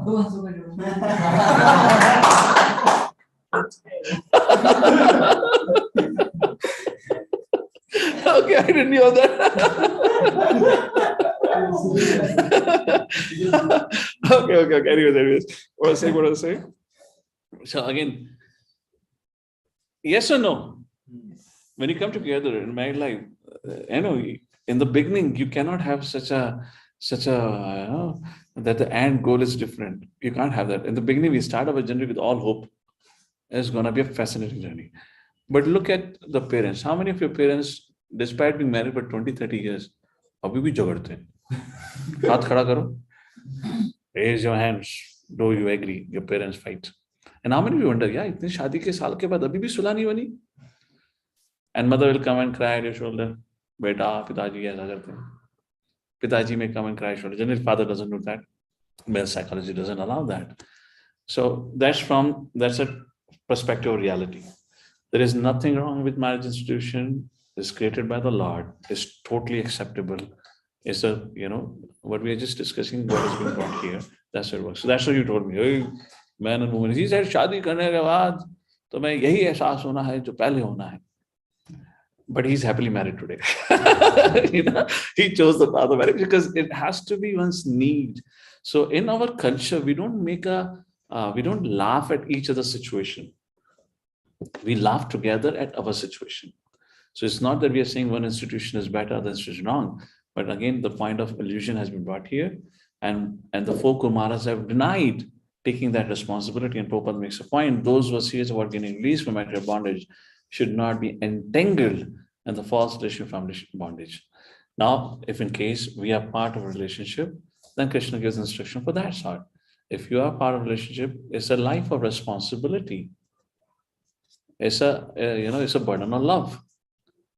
Okay, I didn't know that. Okay. Anyways. What was I saying? So again, yes or no? When you come together in married life, in the beginning, you cannot have such a that the end goal is different. You can't have that. In the beginning, we start our journey with all hope. It's going to be a fascinating journey. But look at the parents. How many of your parents, despite being married for 20, 30 years, abhi bhi jhagdte hain? Haath khada karo. Raise your hands. Do you agree? Your parents fight. And how many of you wonder, itne shaadi ke saal ke baad abhi bhi sulah nahi bani? And mother will come and cry at your shoulder. Beta, Pitaji aisa karte hain. Pitaji may come and cry at your shoulder. Generally, father doesn't do that. Male psychology doesn't allow that. So that's a perspective of reality. There is nothing wrong with marriage institution. It's created by the Lord. It's totally acceptable. It's what we are just discussing, what has been brought here. That's how it works. So that's what you told me. Hey, man and woman. He said, शादी करने के बाद तो मैं यही एहसास होना है जो पहले होना है. But he's happily married today. He chose the path of marriage because it has to be one's need. So in our culture, we don't we don't laugh at each other's situation. We laugh together at our situation. So it's not that we are saying one institution is better, other institution is wrong. But again, the point of illusion has been brought here. And the 4 Kumāras have denied taking that responsibility. And Prabhupada makes a point. Those who are serious about getting released from material bondage should not be entangled in the false relation from bondage. Now, if in case we are part of a relationship, then Krishna gives instruction for that sort. If you are part of a relationship, it's a life of responsibility. It's a burden of love.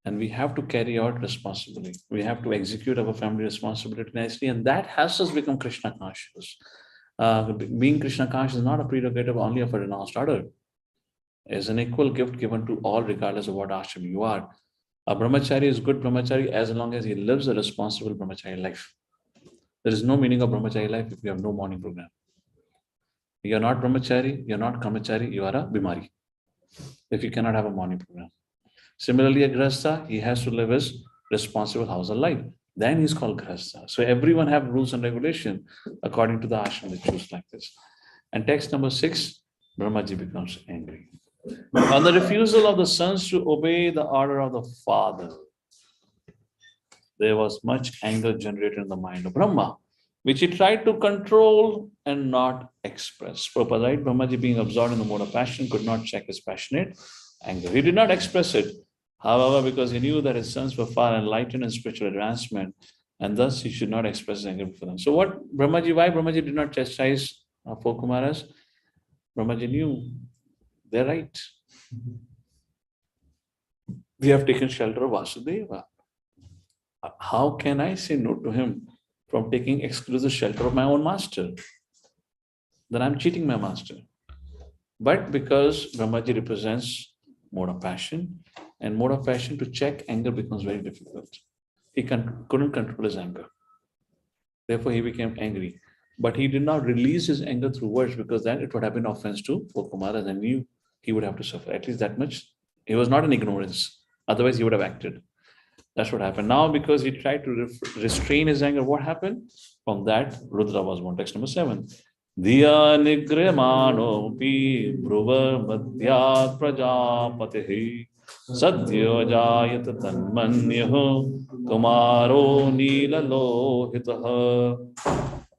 And we have to carry out responsibly. We have to execute our family responsibility nicely, and that has us become Krishna conscious. Being Krishna conscious is not a prerogative only of a renounced order. It's an equal gift given to all, regardless of what ashram you are. A brahmachari is good brahmachari as long as he lives a responsible brahmachari life. There is no meaning of brahmachari life if you have no morning program. You're not brahmachari, you're not kamachari, you are a bimari if you cannot have a morning program. Similarly, a grahastha, he has to live his responsible household life. Then he's called grahastha. So everyone have rules and regulation according to the ashram they choose like this. And text number 6, Brahmaji becomes angry. On the refusal of the sons to obey the order of the father, there was much anger generated in the mind of Brahma, which he tried to control and not express. Prabhupada, right? Brahmaji, being absorbed in the mode of passion, could not check his passionate anger. He did not express it. However, because he knew that his sons were far enlightened in spiritual advancement, and thus he should not express his anger before them. So why Brahmaji did not chastise 4 Kumāras? Brahmaji knew they're right. We have taken shelter of Vasudeva. How can I say no to him from taking exclusive shelter of my own master? Then I'm cheating my master. But because Brahmaji represents mode of passion, and mode of passion to check anger becomes very difficult. He couldn't control his anger. Therefore, he became angry. But he did not release his anger through words, because then it would have been offense to 4 Kumāras, and knew he would have to suffer. At least that much. He was not in ignorance. Otherwise, he would have acted. That's what happened. Now, because he tried to restrain his anger, what happened? From that, Rudra was born. Text number 7. Diya nigramano pi bhruva madhyat prajapatehi sadhyo jayat tanmanyaho kumaro nilalohitaha.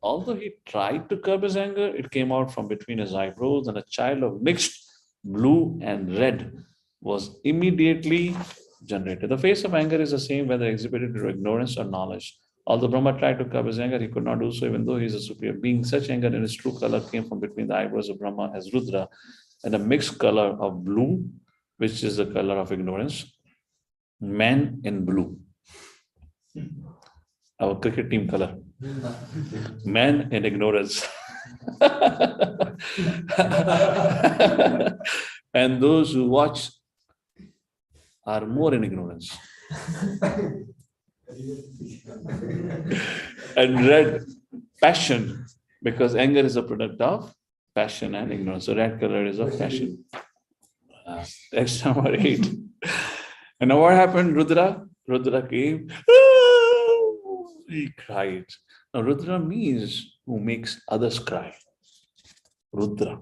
Although he tried to curb his anger, it came out from between his eyebrows, and a child of mixed blue and red was immediately generated. The face of anger is the same whether exhibited through ignorance or knowledge. Although Brahma tried to curb his anger, he could not do so, even though he is a superior being. Such anger in its true color came from between the eyebrows of Brahma as Rudra, and a mixed color of blue, which is the color of ignorance. Man in blue. Our cricket team color. Man in ignorance. And those who watch are more in ignorance. And red, passion, because anger is a product of passion and ignorance. So red color is of passion. Text number 8. And now what happened? Rudra came. He cried. Now Rudra means who makes others cry. Rudra.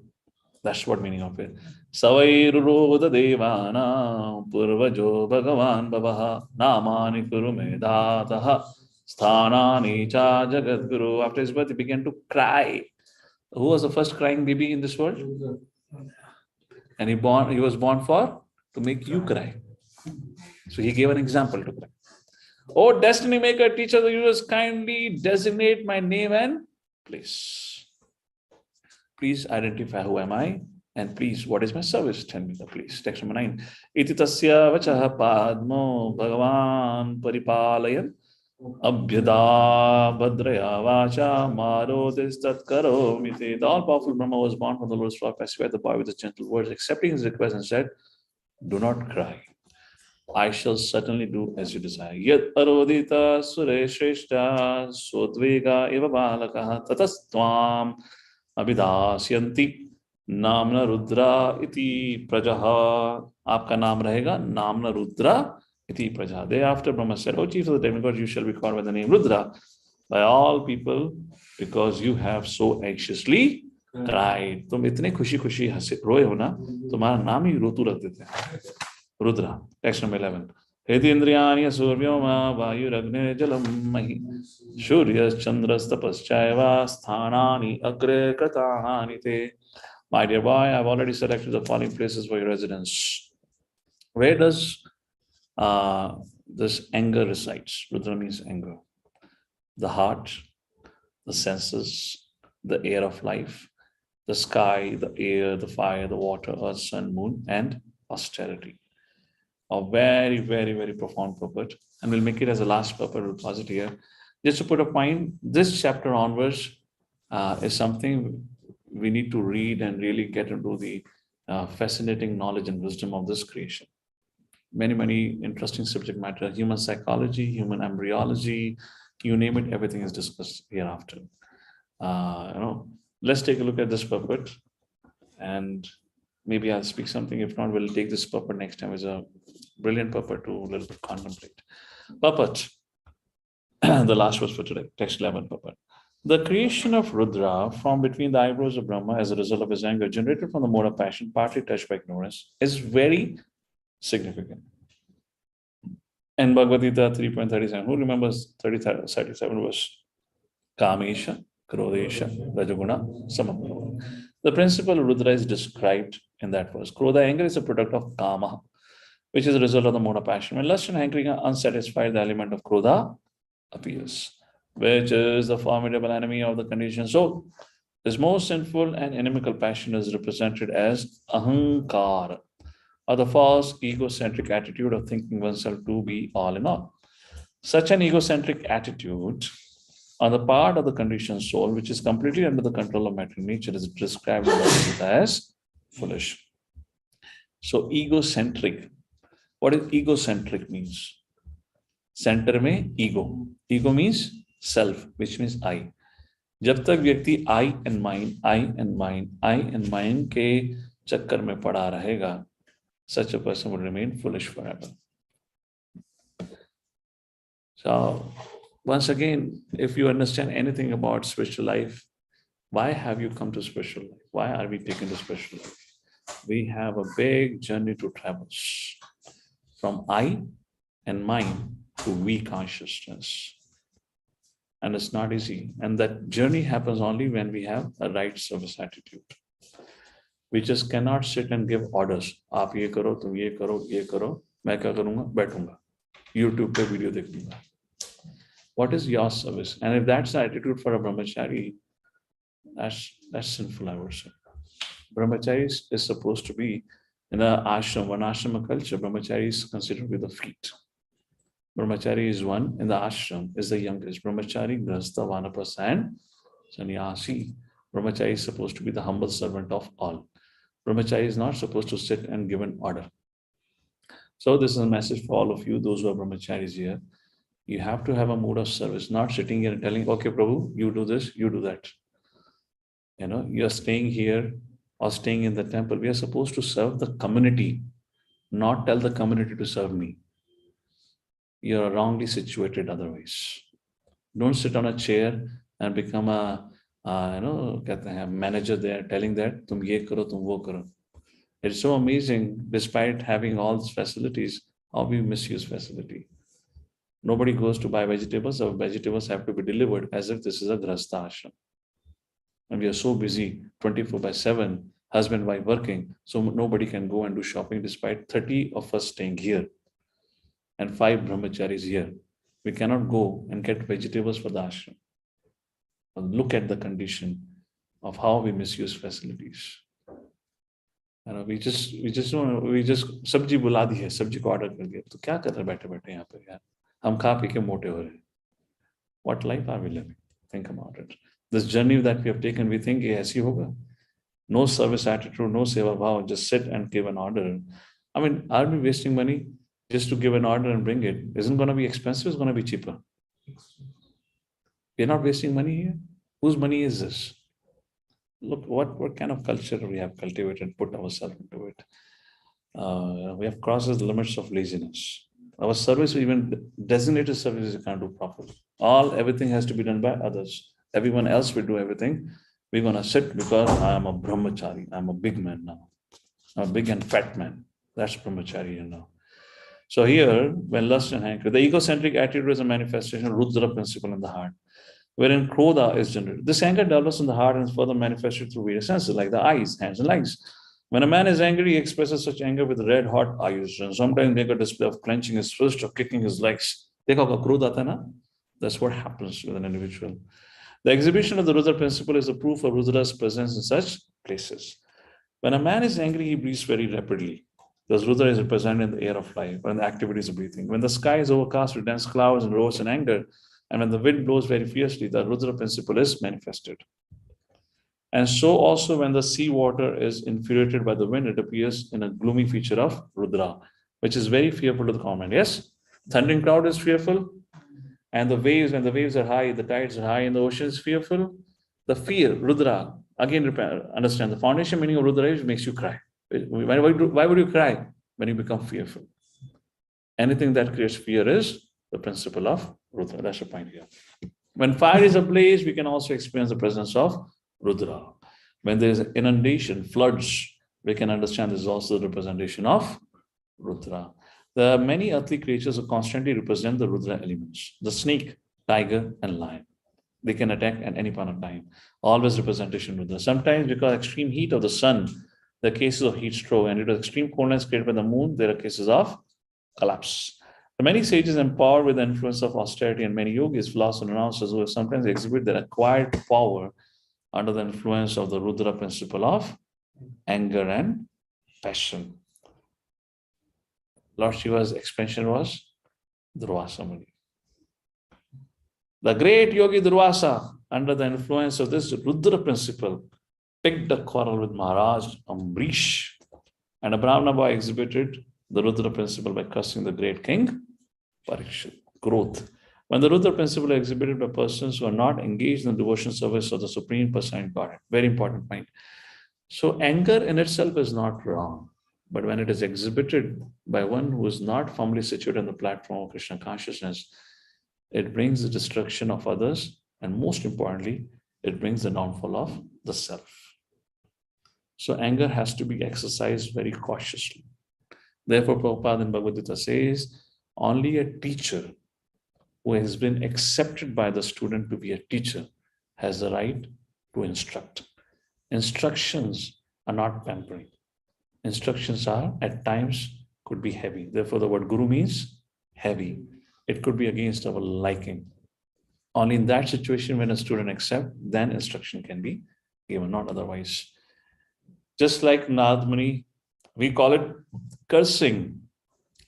That's what meaning of it. Savairurodha devana purvajo bhagavan bhavaha namani kuru medataha sthanani cha jagadguru. After his birth, he began to cry. Who was the first crying baby in this world? And he was born to make you cry. So he gave an example to cry. Oh, destiny maker, teacher of the universe, kindly designate my name and place. Please identify who am I, and please, what is my service? Tell me the place. Text number 9. Iti tasya vachaha padmo bhagavan paripalayan abhyada bhadraya vacha marodis tatkaromite. The all-powerful Brahma was born from the Lord's floor, pacified the boy with his gentle words, accepting his request, and said, do not cry. I shall certainly do as you desire. Yat arodita sureshreshta sodvega eva balakaha tatastvam abhidasyanti namna rudra iti prajaha. Aapka naam rahega namna rudra iti prajaha. Thereafter Brahma said, O chief of the demigods, you shall be called by the name Rudra by all people, because you have so anxiously cried. तुम इतने खुशी खुशी हंसे रोए हो ना, तुम्हारा नाम ही रोतु रख देते हैं. Rudra. Text number 11. Heti indriyani survyoma vayuragne jalam mahi shuryas chandras tapaschaiva sthanani agre kratahani te. My dear boy, I have already selected the following places for your residence. Where does this anger resides? Rudra means anger. The heart, the senses, the air of life, the sky, the air, the fire, the water, earth, sun, moon, and austerity. A very, very, very profound purport. And we'll make it as a last purport. We'll pause it here. Just to put a point, this chapter onwards is something we need to read and really get into the fascinating knowledge and wisdom of this creation. Many, many interesting subject matter, human psychology, human embryology, you name it, everything is discussed hereafter. Let's take a look at this purport, and maybe I'll speak something. If not, we'll take this purport next time as a brilliant purport to a little bit contemplate. Purport, the last verse for today, text 11 purport. The creation of Rudra from between the eyebrows of Brahma as a result of his anger generated from the mode of passion, partly touched by ignorance, is very significant. And Bhagavad Gita 3.37, who remembers 37 verse? Kamesha, Krodesha, Rajaguna, Samapurva. The principle of Rudra is described in that verse. Krodha, anger, is a product of Kama, which is a result of the mode of passion. When lust and hankering are unsatisfied, the element of Krodha appears, which is the formidable enemy of the conditioned soul. This most sinful and inimical passion is represented as Ahankara, or the false egocentric attitude of thinking oneself to be all in all. Such an egocentric attitude on the part of the conditioned soul, which is completely under the control of material nature, is described as foolish. So egocentric. What is egocentric means? Center में ego. Ego means self, which means I. जब तक व्यक्ति I and mine के चक्कर में पड़ा रहेगा, such a person would remain foolish forever. So, once again, if you understand anything about spiritual life, why have you come to spiritual life? Why are we taken to spiritual life? We have a big journey to traverse from I and mine to we consciousness. And it's not easy. And that journey happens only when we have a right service attitude. We just cannot sit and give orders. आप ये करो, तुम ये करो, ये करो. मैं क्या करूँगा? बैठूँगा. YouTube पे video देख लूँगा. What is your service? And if that's the attitude for a brahmachari, that's sinful, I would say. Brahmachari is supposed to be in the ashram, one ashrama culture. Brahmachari is considered with the feet. Brahmachari is one in the ashram, is the youngest. Brahmachari, grahastha, vanaprastha, and sannyasi. Brahmachari is supposed to be the humble servant of all. Brahmachari is not supposed to sit and give an order. So this is a message for all of you, those who are brahmacharis here. You have to have a mood of service, not sitting here and telling, okay, Prabhu, you do this, you do that. You're staying here or staying in the temple. We are supposed to serve the community, not tell the community to serve me. You're wrongly situated otherwise. Don't sit on a chair and become a manager there telling that tum ye karo, tum wo karo. It's so amazing, despite having all these facilities, how we misuse facility. Nobody goes to buy vegetables. Our vegetables have to be delivered as if this is a grahastha ashram. And we are so busy 24/7, husband, wife working, so nobody can go and do shopping despite 30 of us staying here and 5 brahmacharis here. We cannot go and get vegetables for the ashram. Look at the condition of how we misuse facilities. We just sabji बुला दी है, sabji को order कर दिया, तो क्या कर रहे बैठे-बैठे यहाँ पे यार? हम खा पी के मोटे हो रहे. What life are we living? Think about it. This journey that we have taken, we think ये ऐसी होगा. No service attitude, no seva bhav, just sit and give an order. I mean, are we wasting money just to give an order and bring it? Isn't going to be expensive, it's going to be cheaper. We're not wasting money here. Whose money is this? Look, what kind of culture we have cultivated, put ourselves into it. We have crossed the limits of laziness. Our service, even designated service, you can't do properly. Everything has to be done by others. Everyone else will do everything. We're going to sit because I am a brahmachari. I'm a big man now. I'm a big and fat man. That's brahmachari now. So here, when lust and hankering, the egocentric attitude is a manifestation of Rudra principle in the heart, wherein Krodha is generated. This anger develops in the heart and is further manifested through various senses, like the eyes, hands, and legs. When a man is angry, he expresses such anger with red hot eyes, and sometimes make a display of clenching his fist or kicking his legs. That's what happens with an individual. The exhibition of the Rudra principle is a proof of Rudra's presence in such places. When a man is angry, he breathes very rapidly. Because Rudra is represented in the air of life, or in the activities of breathing. When the sky is overcast with dense clouds and roars in anger, and when the wind blows very fiercely, the Rudra principle is manifested. And so also when the sea water is infuriated by the wind, it appears in a gloomy feature of Rudra, which is very fearful to the common. Yes? Thundering cloud is fearful. And the waves, when the waves are high, the tides are high, and the ocean is fearful. The fear, Rudra, again, understand the foundation meaning of Rudra is makes you cry. Why would you cry? When you become fearful. Anything that creates fear is the principle of Rudra. That's the point here. When fire is ablaze, we can also experience the presence of Rudra. When there is inundation, floods, we can understand this is also the representation of Rudra. There are many earthly creatures who constantly represent the Rudra elements. The snake, tiger, and lion. They can attack at any point of time. Always representation Rudra. Sometimes because extreme heat of the sun, there are cases of heat stroke, and due to extreme coldness created by the moon, there are cases of collapse. The many sages empowered with the influence of austerity, and many yogis, philosophers, and announcers who sometimes exhibit their acquired power under the influence of the Rudra principle of anger and passion. Lord Shiva's expansion was Durvasa Muni. The great yogi Durvasa, under the influence of this Rudra principle, picked a quarrel with Maharaj Ambrish, and a Brahmana boy exhibited the Rudra principle by cursing the great king Parikshit. Growth. When the Rudra principle is exhibited by persons who are not engaged in the devotion service of the Supreme Personality of Godhead. Very important point. So anger in itself is not wrong, but when it is exhibited by one who is not firmly situated on the platform of Krishna consciousness, it brings the destruction of others, and most importantly, it brings the downfall of the self. So anger has to be exercised very cautiously. Therefore, Prabhupada in Bhagavad Gita says, only a teacher who has been accepted by the student to be a teacher has the right to instruct. Instructions are not pampering. Instructions are at times could be heavy. Therefore, the word guru means heavy. It could be against our liking. Only in that situation, when a student accepts, then instruction can be given, not otherwise. Just like Narad Muni, we call it cursing.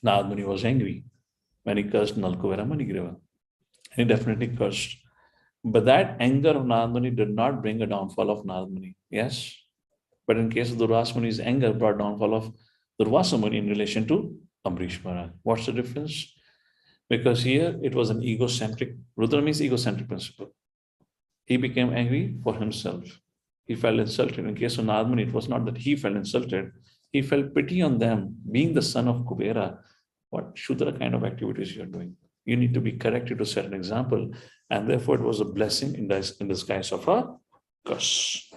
Narad Muni was angry when he cursed Nalkuvera Manigriva. He definitely cursed. But that anger of Narad Muni did not bring a downfall of Narad Muni. Yes. But in case of Durvasa Muni's anger brought downfall of Durvasa Muni in relation to Ambrish Maharaj. What's the difference? Because here it was an egocentric, Rudra means egocentric principle. He became angry for himself. He felt insulted. In case of Narad Muni, it was not that he felt insulted. He felt pity on them, being the son of Kubera. What Shudra kind of activities you're doing? You need to be corrected to set an example. And therefore, it was a blessing in disguise of a curse.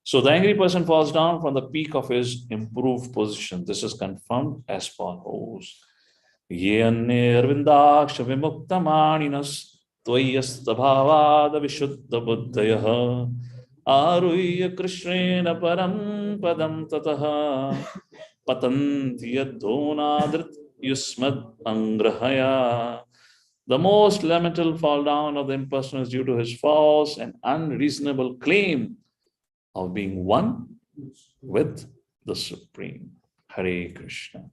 So the angry person falls down from the peak of his improved position. This is confirmed as follows. Ye anne arvindaksha vimukta maninas tvayasta bhavada vishuddha buddhayah aruyya krishnena param padam tataha patanti yadhonadrit yusmad angrahaya. The most lamentable fall down of the impersonal is due to his false and unreasonable claim of being one with the Supreme. Hare Krishna.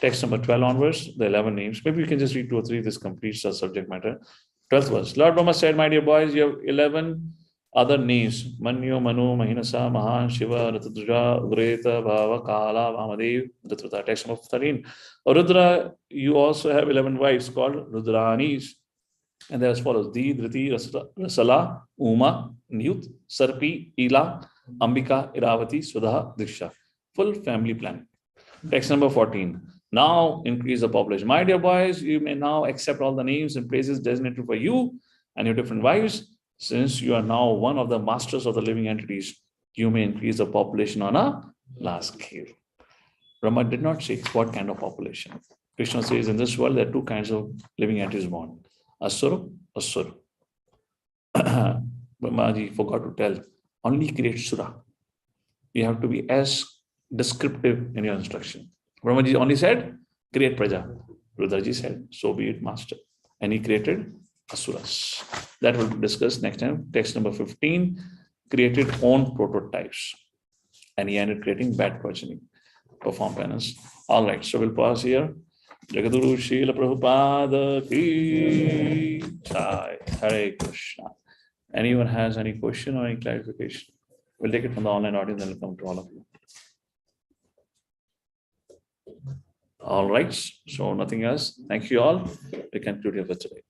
Text number 12 onwards, the 11 names. Maybe you can just read 2 or 3. This completes the subject matter. 12th verse. Lord Brahma said, my dear boys, you have 11 other names. Manyo, Manu, Mahinasa, Mahan, Shiva, Ratadruja, Ugreta, Bhava, Kala, Vamadev, Ratruta. Text number 13. Rudra, you also have 11 wives called Rudranis. And they're as follows. Di, Dhriti, Rasala, Uma, Niyut, Sarpi, Ila, Ambika, Iravati, Sudha, Diksha. Full family planning. Text number 14. Now increase the population. My dear boys, you may now accept all the names and places designated for you and your different wives. Since you are now one of the masters of the living entities, you may increase the population on a large scale. Brahma did not say what kind of population. Krishna says in this world there are 2 kinds of living entities born. Asura, Asura. Brahmaji forgot to tell, only create Sura. You have to be as descriptive in your instruction. Brahmaji only said, create Praja. Rudraji said, so be it, master. And he created Asuras. That will be discussed next time. Text number 15, created own prototypes. And he ended creating bad progeny. perform penance. All right, so we'll pause here. Jagaduru Srila Prabhupada ki jai. Hare Krishna. Anyone has any question or any clarification? We'll take it from the online audience and we'll come to all of you. All right, so nothing else. Thank you all. We conclude here for today.